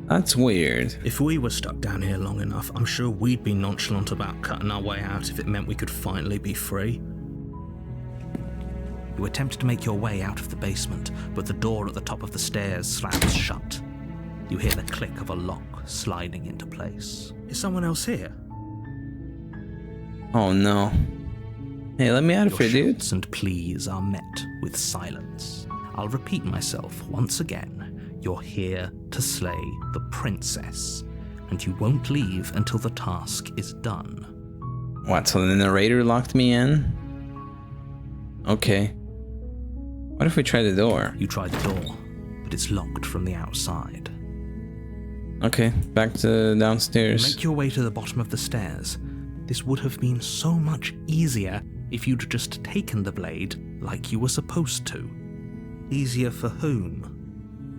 That's weird. If we were stuck down here long enough, I'm sure we'd be nonchalant about cutting our way out if it meant we could finally be free. You attempt to make your way out of the basement, but the door at the top of the stairs slams shut. You hear the click of a lock sliding into place. Is someone else here? Oh no. Hey, let me out of Your here, dude. shouts and pleas are met with silence. I'll repeat myself once again. You're here to slay the princess, and you won't leave until the task is done. What, so the narrator locked me in? Okay. What if we try the door? You try the door, but it's locked from the outside. Okay, back to downstairs. Make your way to the bottom of the stairs. This would have been so much easier if you'd just taken the blade like you were supposed to. Easier for whom?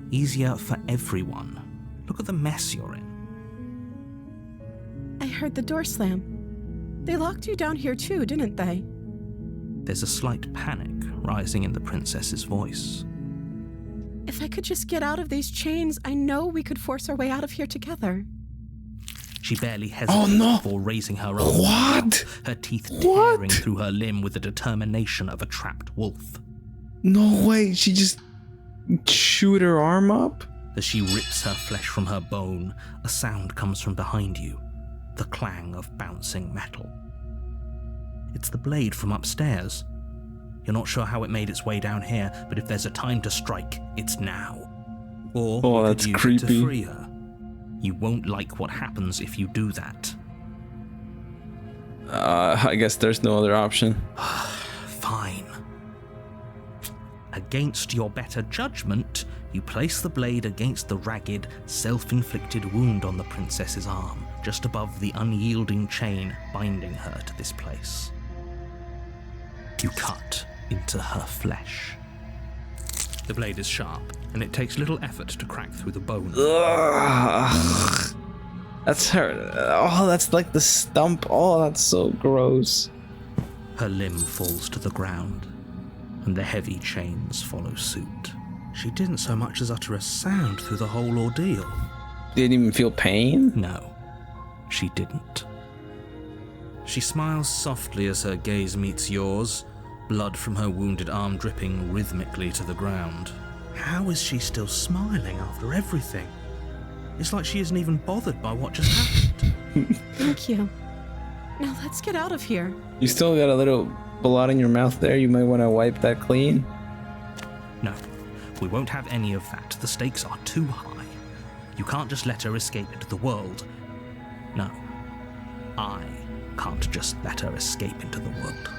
Easier for everyone. Look at the mess you're in. I heard the door slam. They locked you down here too, didn't they? There's a slight panic rising in the princess's voice. If I could just get out of these chains, I know we could force our way out of here together. She barely hesitates before raising her arm. What? Her teeth tearing through her limb with the determination of a trapped wolf. No way, she just chewed her arm up? As she rips her flesh from her bone, a sound comes from behind you, the clang of bouncing metal. It's the blade from upstairs. You're not sure how it made its way down here, but if there's a time to strike, it's now. Or you that's could use creepy. it to free her. You won't like what happens if you do that. I guess there's no other option. Fine. Against your better judgment, you place the blade against the ragged, self-inflicted wound on the princess's arm, just above the unyielding chain binding her to this place. You cut into her flesh. The blade is sharp, and it takes little effort to crack through the bone. Ugh. That's her. Oh, that's like the stump. Oh, that's so gross. Her limb falls to the ground, and the heavy chains follow suit. She didn't so much as utter a sound through the whole ordeal. Didn't even feel pain? No, she didn't. She smiles softly as her gaze meets yours, blood from her wounded arm dripping rhythmically to the ground. How is she still smiling after everything? It's like she isn't even bothered by what just happened. Thank you. Now let's get out of here. You still got a little blood in your mouth there. You might want to wipe that clean. No, we won't have any of that. The stakes are too high. You can't just let her escape into the world. No, I can't just let her escape into the world.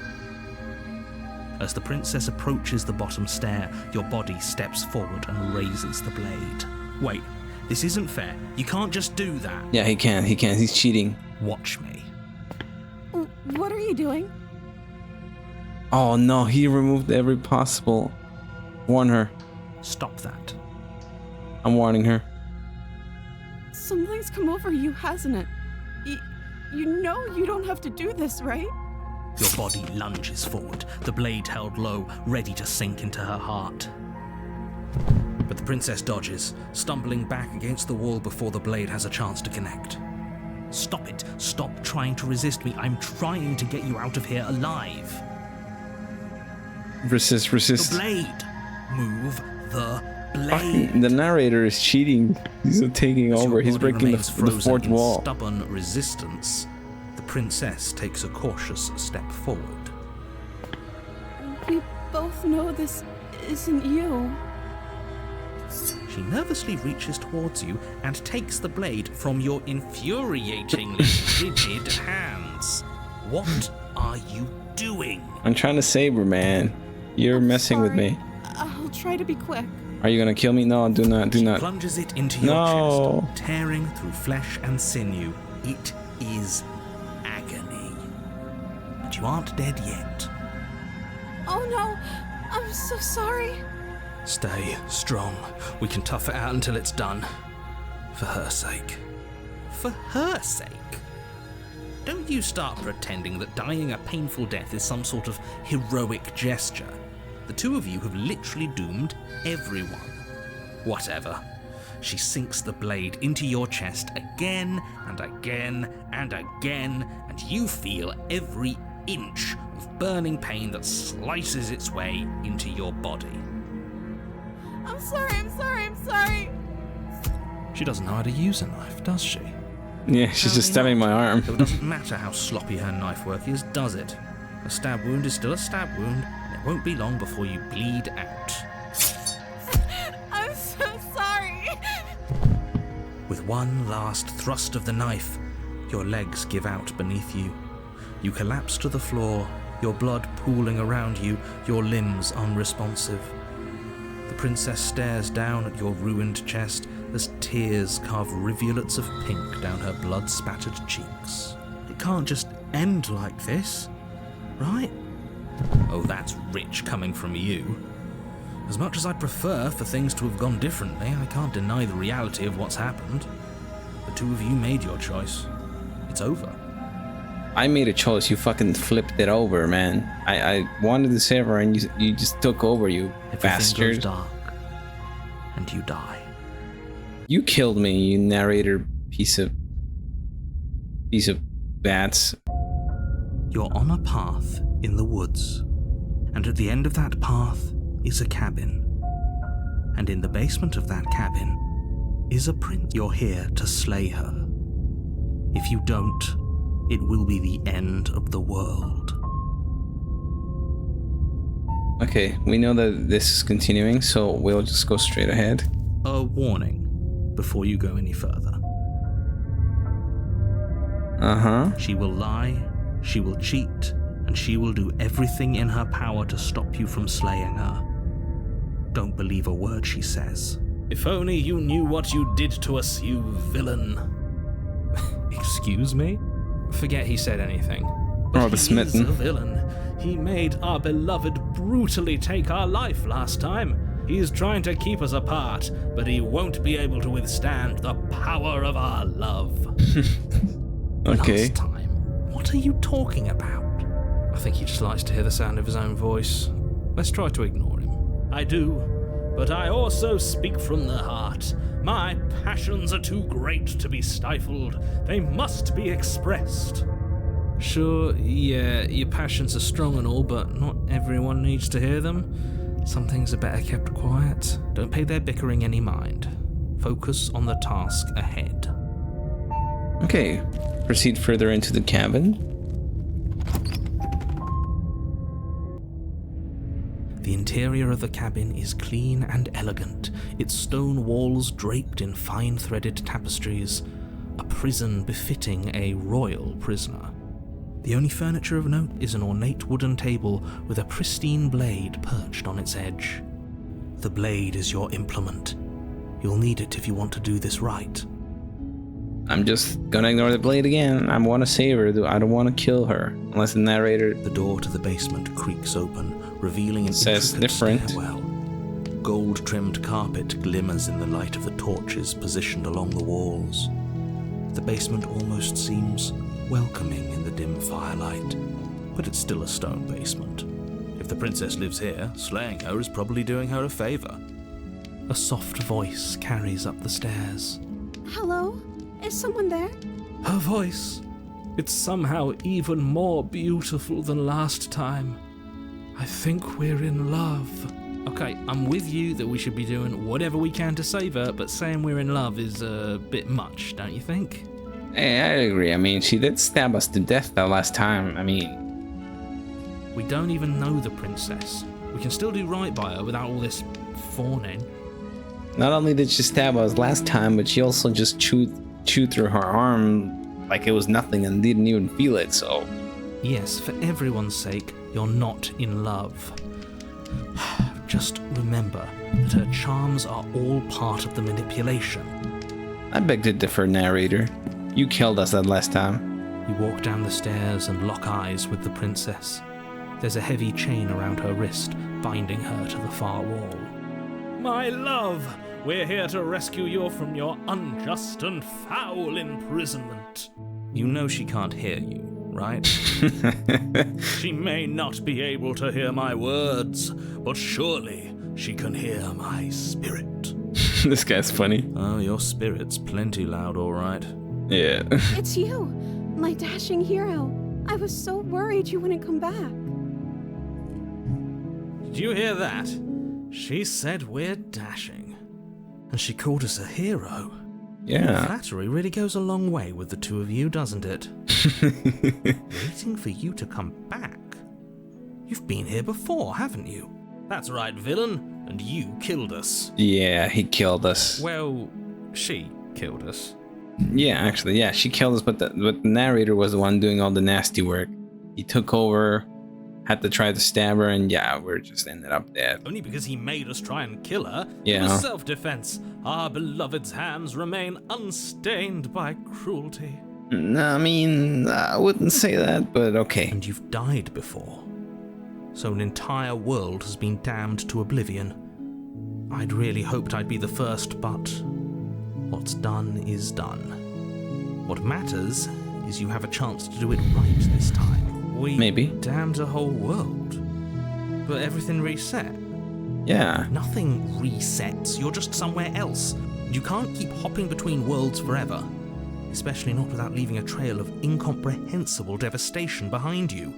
As the princess approaches the bottom stair, your body steps forward and raises the blade. Wait, this isn't fair. You can't just do that. Yeah, he can. He can. He's cheating. Watch me. What are you doing? Oh no, he removed every possible. Warn her. Stop that. I'm warning her. Something's come over you, hasn't it? You know you don't have to do this, right? Your body lunges forward, the blade held low, ready to sink into her heart. But the princess dodges, stumbling back against the wall before the blade has a chance to connect. Stop it. Stop trying to resist me. I'm trying to get you out of here alive. Resist. The blade. Move the blade. The narrator is cheating. He's not taking As your over. He's body breaking remains the frozen fourth in wall. Stubborn resistance. The princess takes a cautious step forward. We both know this isn't you. She nervously reaches towards you and takes the blade from your infuriatingly rigid hands. What are you doing? I'm trying to save her, man. You're messing with Sorry. me. I'll try to be quick. Are you gonna kill me? No, do not. Plunges it into your No. chest, tearing through flesh and sinew. It is agony. But you aren't dead yet. Oh no, I'm so sorry. Stay strong. We can tough it out until it's done. For her sake. For her sake? Don't you start pretending that dying a painful death is some sort of heroic gesture. The two of you have literally doomed everyone. Whatever. She sinks the blade into your chest again and again and again, and you feel every inch of burning pain that slices its way into your body. I'm sorry. She doesn't know how to use a knife, does she? Yeah, she's just stabbing my arm. It doesn't matter how sloppy her knife work is, does it? A stab wound is still a stab wound, and it won't be long before you bleed out. I'm so sorry. With one last thrust of the knife, your legs give out beneath you. You collapse to the floor, your blood pooling around you, your limbs unresponsive. The princess stares down at your ruined chest as tears carve rivulets of pink down her blood-spattered cheeks. It can't just end like this, right? Oh, that's rich coming from you. As much as I'd prefer for things to have gone differently, I can't deny the reality of what's happened. The two of you made your choice. It's over. I made a choice. You fucking flipped it over, man. I wanted to save her, and you just took over, you Everything bastard. goes dark, and you die. You killed me, you narrator piece of bats. You're on a path in the woods, and at the end of that path is a cabin. And in the basement of that cabin is a prince. You're here to slay her. If you don't, it will be the end of the world. Okay, we know that this is continuing, so we'll just go straight ahead. A warning before you go any further. She will lie, she will cheat, and she will do everything in her power to stop you from slaying her. Don't believe a word she says. If only you knew what you did to us, you villain. Excuse me? Forget he said anything. Oh, the He's smitten. a villain. He made our beloved brutally take our life last time. He's trying to keep us apart, but he won't be able to withstand the power of our love. Okay. Last time? What are you talking about? I think he just likes to hear the sound of his own voice. Let's try to ignore him. I do, but I also speak from the heart. My passions are too great to be stifled. They must be expressed. Sure, yeah, your passions are strong and all, but not everyone needs to hear them. Some things are better kept quiet. Don't pay their bickering any mind. Focus on the task ahead. Okay, proceed further into the cabin. The interior of the cabin is clean and elegant, its stone walls draped in fine threaded tapestries, a prison befitting a royal prisoner. The only furniture of note is an ornate wooden table with a pristine blade perched on its edge. The blade is your implement. You'll need it if you want to do this right. I'm just gonna ignore the blade again. I want to save her. I don't want to kill her. Unless the narrator... The door to the basement creaks open, revealing an Says intricate different. stairwell. Gold-trimmed carpet glimmers in the light of the torches positioned along the walls. The basement almost seems welcoming in the dim firelight, but it's still a stone basement. If the princess lives here, slaying her is probably doing her a favor. A soft voice carries up the stairs. Hello? Is someone there? Her voice, it's somehow even more beautiful than last time. I think we're in love. Okay, I'm with you that we should be doing whatever we can to save her, but saying we're in love is a bit much, don't you think? Hey, I agree. I mean, she did stab us to death that last time. I mean... We don't even know the princess. We can still do right by her without all this fawning. Not only did she stab us last time, but she also just chewed through her arm like it was nothing and didn't even feel it, so... Yes, for everyone's sake, you're not in love. Just remember that her charms are all part of the manipulation. I beg to differ, narrator. You killed us that last time. You walk down the stairs and lock eyes with the princess. There's a heavy chain around her wrist, binding her to the far wall. My love, we're here to rescue you from your unjust and foul imprisonment. You know she can't hear you, right? She may not be able to hear my words, but surely she can hear my spirit. This guy's funny. Oh, your spirit's plenty loud, all right. Yeah. It's you, my dashing hero. I was so worried you wouldn't come back. Did you hear that? She said we're dashing. And she called us a hero. Yeah. Flattery really goes a long way with the two of you, doesn't it? Waiting for you to come back. You've been here before, haven't you? That's right, villain. And you killed us. Yeah, he killed us. Well, she killed us. Yeah, actually, yeah, she killed us, but the narrator was the one doing all the nasty work. He took over, had to try to stab her, and yeah, we're just ended up dead. Only because he made us try and kill her. Yeah. It was self-defense. Our beloved's hands remain unstained by cruelty. No, I mean, I wouldn't say that, but okay. And you've died before. So an entire world has been damned to oblivion. I'd really hoped I'd be the first, but what's done is done. What matters is you have a chance to do it right this time. We Maybe. damned a whole world, but everything reset. Yeah. Nothing resets, you're just somewhere else. You can't keep hopping between worlds forever, especially not without leaving a trail of incomprehensible devastation behind you.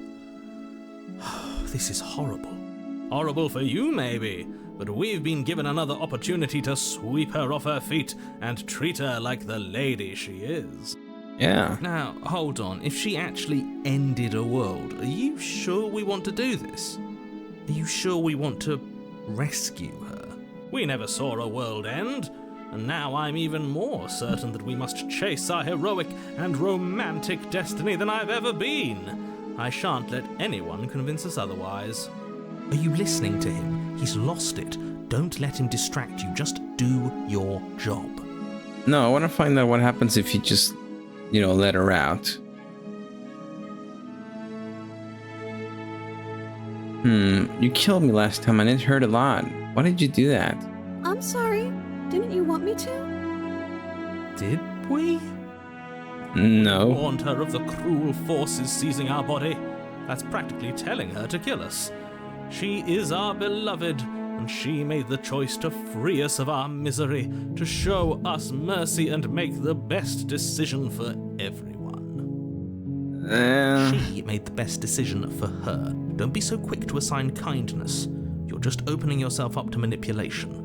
This is horrible. Horrible for you, maybe, but we've been given another opportunity to sweep her off her feet and treat her like the lady she is. Yeah. Now, hold on. If she actually ended a world, are you sure we want to do this? Are you sure we want to rescue her? We never saw a world end, and now I'm even more certain that we must chase our heroic and romantic destiny than I've ever been. I shan't let anyone convince us otherwise. Are you listening to him? He's lost it. Don't let him distract you. Just do your job. No, I want to find out what happens if you just, let her out. You killed me last time and it hurt a lot. Why did you do that? I'm sorry. Didn't you want me to? Did we? No. Warned her of the cruel forces seizing our body. That's practically telling her to kill us. She is our beloved, and she made the choice to free us of our misery, to show us mercy and make the best decision for everyone. She made the best decision for her. Don't be so quick to assign kindness. You're just opening yourself up to manipulation.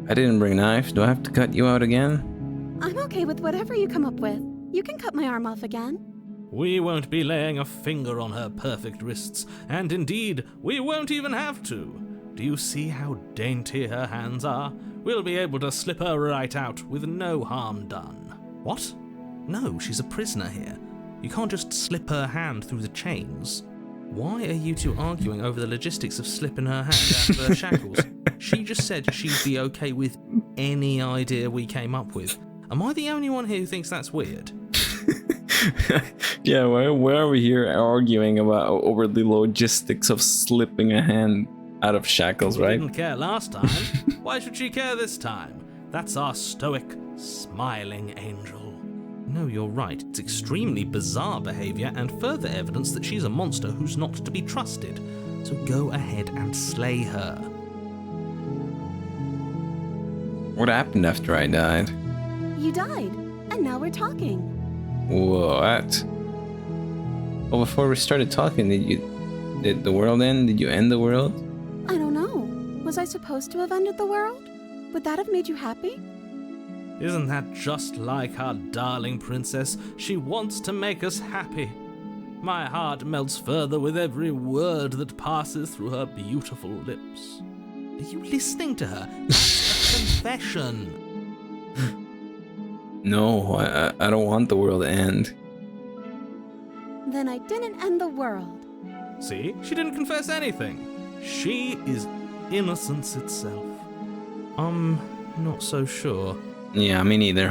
I didn't bring a knife. Do I have to cut you out again? I'm okay with whatever you come up with. You can cut my arm off again. We won't be laying a finger on her perfect wrists, and indeed, we won't even have to. Do you see how dainty her hands are? We'll be able to slip her right out with no harm done. What? No, she's a prisoner here. You can't just slip her hand through the chains. Why are you two arguing over the logistics of slipping her hand out of her shackles? She just said she'd be okay with any idea we came up with. Am I the only one here who thinks that's weird? Yeah, why are we here arguing about over the logistics of slipping a hand out of shackles, She right? didn't care last time. Why should she care this time? That's our stoic, smiling angel. No, you're right. It's extremely bizarre behavior and further evidence that she's a monster who's not to be trusted. So go ahead and slay her. What happened after I died? You died, and now we're talking. What? Well, before we started talking, did the world end? Did you end the world? I don't know. Was I supposed to have ended the world? Would that have made you happy? Isn't that just like our darling princess? She wants to make us happy. My heart melts further with every word that passes through her beautiful lips. Are you listening to her? That's a confession. No, I don't want the world to end. Then I didn't end the world. See? She didn't confess anything. She is innocence itself. I'm not so sure. Yeah, me neither.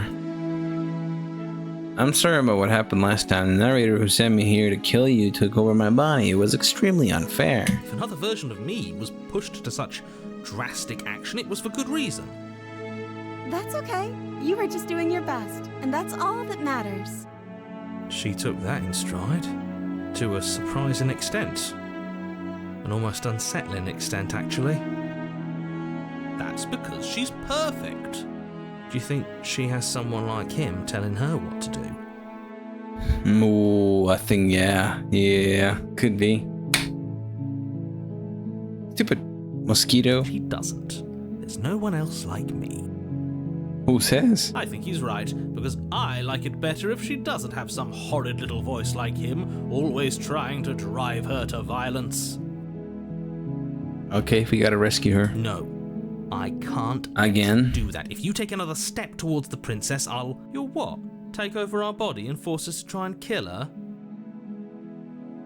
I'm sorry about what happened last time. The narrator who sent me here to kill you took over my body. It was extremely unfair. If another version of me was pushed to such drastic action, it was for good reason. That's okay. You were just doing your best, and that's all that matters. She took that in stride. To a surprising extent. An almost unsettling extent, actually. That's because she's perfect. Do you think she has someone like him telling her what to do? Ooh, I think yeah, could be. Stupid mosquito. She doesn't. There's no one else like me. Who says? I think he's right, because I like it better if she doesn't have some horrid little voice like him, always trying to drive her to violence. Okay, we gotta rescue her. No, I can't Again? do that. If you take another step towards the princess, You'll what? Take over our body and force us to try and kill her?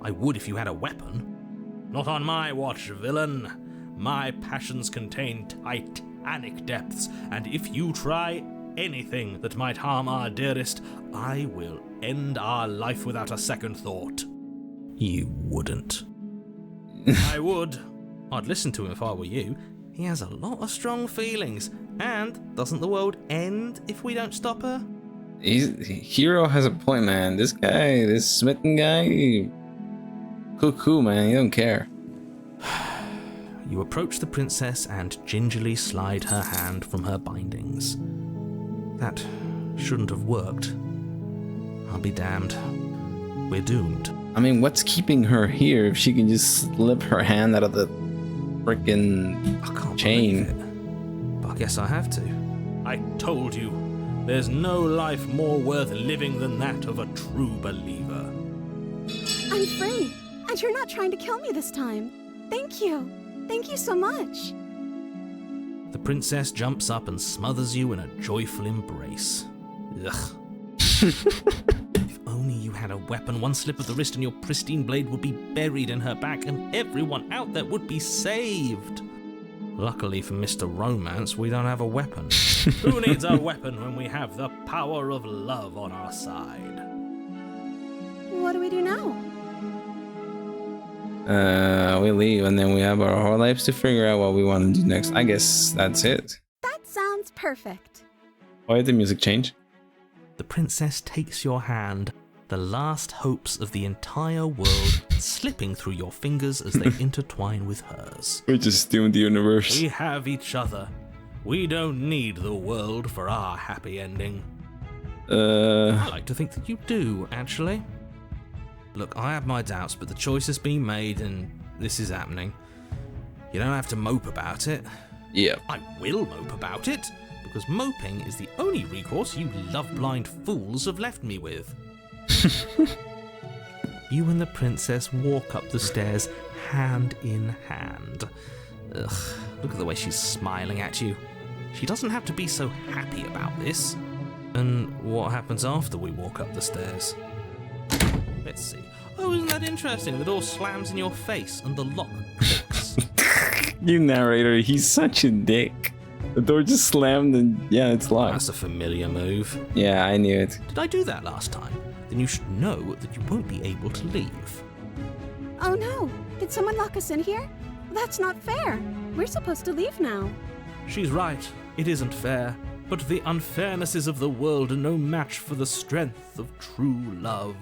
I would if you had a weapon. Not on my watch, villain. My passions contain titanic depths, and if you try anything that might harm our dearest, I will end our life without a second thought. You wouldn't. I would. I'd listen to him if I were you. He has a lot of strong feelings. And doesn't the world end if we don't stop her? Hero has a point, man. This guy, this smitten guy, cuckoo, man. He don't care. You approach the princess and gingerly slide her hand from her bindings. That shouldn't have worked. I'll be damned. We're doomed. I mean, what's keeping her here if she can just slip her hand out of the frickin' I can't chain? believe it. But I guess I have to. I told you, there's no life more worth living than that of a true believer. I'm free, and you're not trying to kill me this time. Thank you. Thank you so much. The princess jumps up and smothers you in a joyful embrace. Ugh. If only you had a weapon, one slip of the wrist and your pristine blade would be buried in her back and everyone out there would be saved. Luckily for Mr. Romance, we don't have a weapon. Who needs a weapon when we have the power of love on our side? What do we do now? We leave and then we have our whole lives to figure out what we want to do next. I guess that's it. That sounds perfect. Why did the music change? The princess takes your hand, the last hopes of the entire world slipping through your fingers as they intertwine with hers. We're just doomed the universe. We have each other. We don't need the world for our happy ending. I like to think that you do, actually. Look, I have my doubts, but the choice has been made and this is happening. You don't have to mope about it. Yeah. I will mope about it, because moping is the only recourse you love-blind fools have left me with. You and the princess walk up the stairs hand in hand. Ugh, look at the way she's smiling at you. She doesn't have to be so happy about this. And what happens after we walk up the stairs? Let's see. Oh, isn't that interesting? The door slams in your face and the lock clicks. You narrator, he's such a dick. The door just slammed and yeah, it's locked. That's a familiar move. Yeah, I knew it. Did I do that last time? Then you should know that you won't be able to leave. Oh no! Did someone lock us in here? That's not fair. We're supposed to leave now. She's right. It isn't fair. But the unfairnesses of the world are no match for the strength of true love.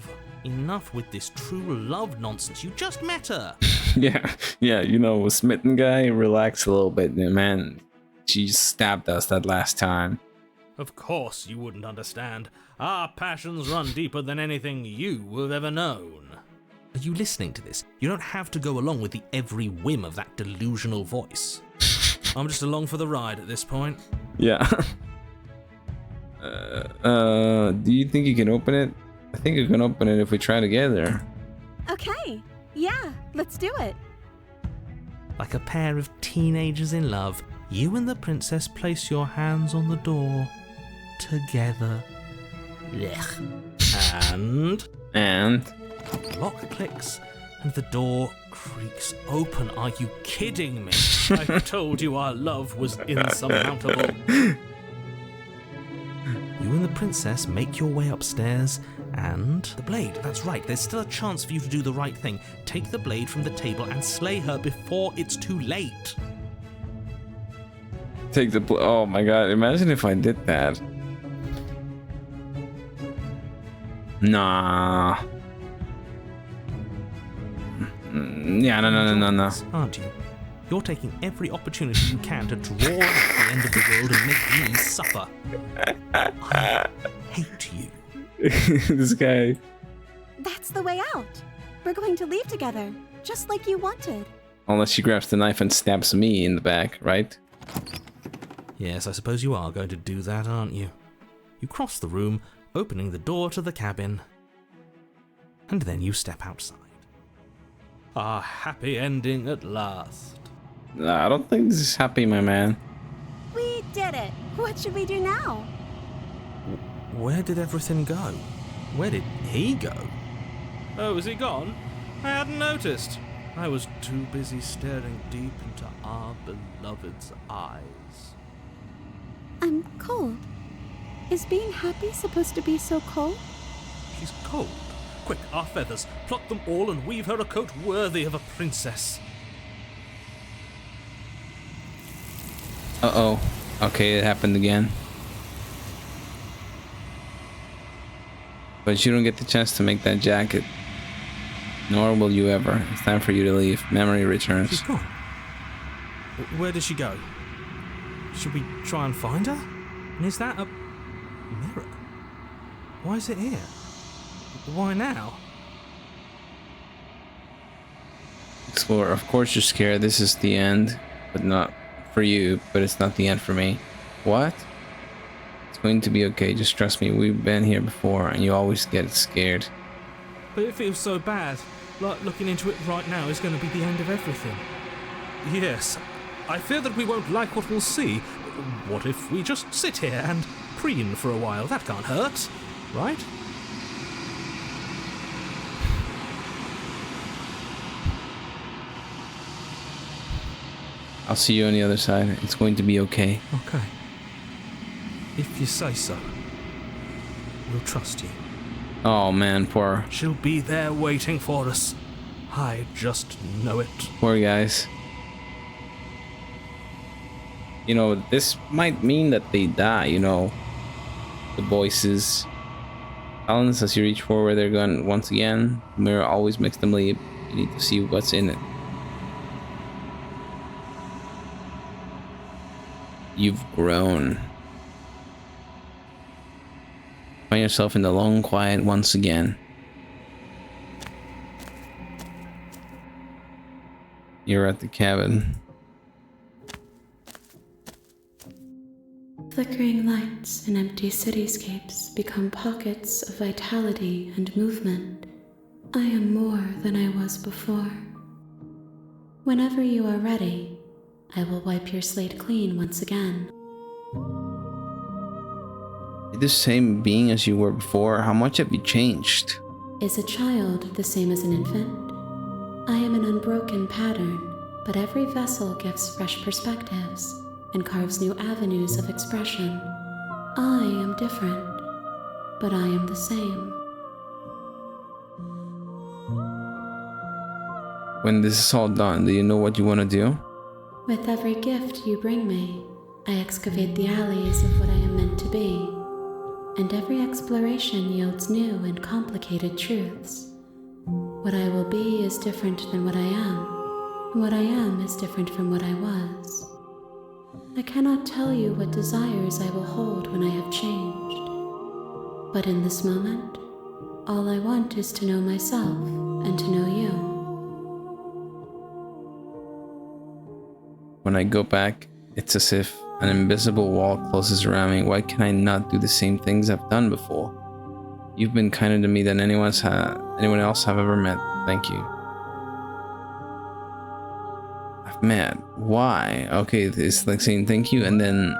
Enough with this true love nonsense. You just met her. Yeah, you know, smitten guy, relax a little bit, man. she stabbed us that last time. Of course you wouldn't understand. Our passions run deeper than anything you have ever known. Are you listening to this? You don't have to go along with the every whim of that delusional voice. I'm just along for the ride at this point. Yeah. Do you think you can open it? I think you can open it if we try together. Okay, yeah, let's do it. Like a pair of teenagers in love, you and the princess place your hands on the door together. And the lock clicks and the door creaks open. Are you kidding me? I told you our love was insurmountable. You and the princess make your way upstairs, and the blade, that's right, there's still a chance for you to do the right thing. Take the blade from the table and slay her before it's too late. Take the oh my god, imagine if I did that. Nah. Yeah, no. Aren't you? You're taking every opportunity you can to draw out the end of the world and make me suffer. I hate you. This guy. That's the way out. We're going to leave together, just like you wanted. Unless she grabs the knife and stabs me in the back, right? Yes, I suppose you are going to do that, aren't you? You cross the room, opening the door to the cabin, and then you step outside. A happy ending at last. Nah, I don't think this is happy, my man. We did it. What should we do now? Where did everything go? Where did he go? Oh, is he gone? I hadn't noticed. I was too busy staring deep into our beloved's eyes. I'm cold. Is being happy supposed to be so cold? She's cold. Quick, our feathers. Pluck them all and weave her a coat worthy of a princess. Uh-oh. Okay, it happened again. But you don't get the chance to make that jacket. Nor will you ever. It's time for you to leave. Memory returns. She's gone. Where did she go? Should we try and find her? And is that a mirror? Why is it here? Why now? Explorer, of course you're scared. This is the end. But not for you. But it's not the end for me. What? It's going to be okay. Just trust me. We've been here before and you always get scared. But it feels so bad. Like looking into it right now is going to be the end of everything. Yes. I fear that we won't like what we'll see. What if we just sit here and preen for a while? That can't hurt, right? I'll see you on the other side. It's going to be okay. Okay. If you say so. We'll trust you. Oh man, poor She'll be there waiting for us. I just know it. guys. You know, this might mean that they die, you know. The voices. Balance as you reach for where they're going once again. The mirror always makes them leap. You need to see what's in it. You've grown. Find yourself in the long quiet once again. You're at the cabin. Flickering lights and empty cityscapes become pockets of vitality and movement. I am more than I was before. Whenever you are ready, I will wipe your slate clean once again. You're the same being as you were before. How much have you changed? Is a child the same as an infant? I am an unbroken pattern, but every vessel gives fresh perspectives and carves new avenues of expression. I am different, but I am the same. When this is all done, do you know what you want to do? With every gift you bring me, I excavate the alleys of what I am meant to be, and every exploration yields new and complicated truths. What I will be is different than what I am, and what I am is different from what I was. I cannot tell you what desires I will hold when I have changed. But in this moment, all I want is to know myself and to know you. When I go back, it's as if an invisible wall closes around me. Why can I not do the same things I've done before? You've been kinder to me than anyone else I've ever met. Thank you. I've met. Why? Okay, it's like saying thank you and then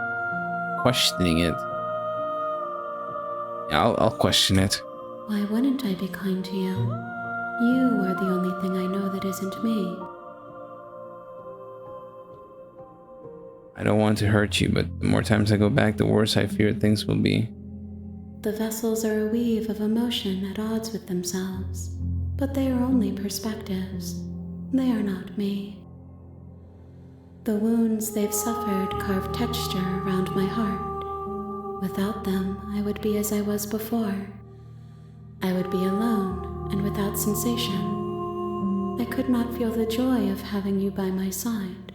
questioning it. Yeah, I'll question it. Why wouldn't I be kind to you? You are the only thing I know that isn't me. I don't want to hurt you, but the more times I go back, the worse I fear things will be. The vessels are a weave of emotion at odds with themselves, but they are only perspectives. They are not me. The wounds they've suffered carve texture around my heart. Without them, I would be as I was before. I would be alone and without sensation. I could not feel the joy of having you by my side,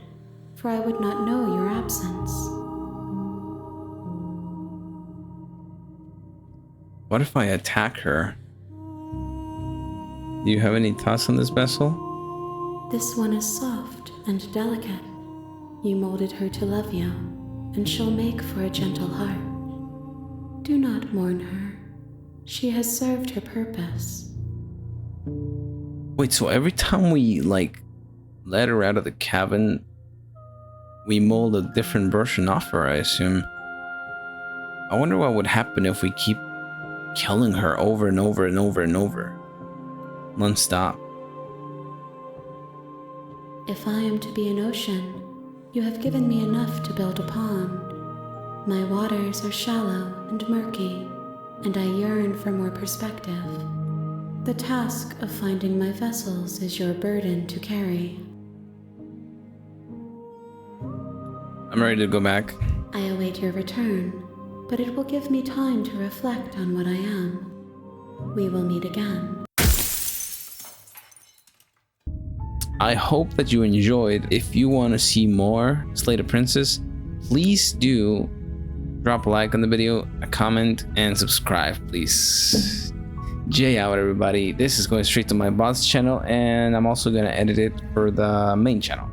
for I would not know your absence. What if I attack her? Do you have any thoughts on this vessel? This one is soft and delicate. You molded her to love you, and she'll make for a gentle heart. Do not mourn her. She has served her purpose. Wait, so every time we, like, let her out of the cabin, we mold a different version of her, I assume. I wonder what would happen if we keep killing her over and over and over and over. Non-stop. If I am to be an ocean, you have given me enough to build a pond. My waters are shallow and murky, and I yearn for more perspective. The task of finding my vessels is your burden to carry. I'm ready to go back. I await your return, but it will give me time to reflect on what I am. We will meet again. I hope that you enjoyed. If you want to see more Slay the Princess, please do drop a like on the video, a comment, and subscribe, please. Jay out, everybody. This is going straight to my boss channel, and I'm also going to edit it for the main channel.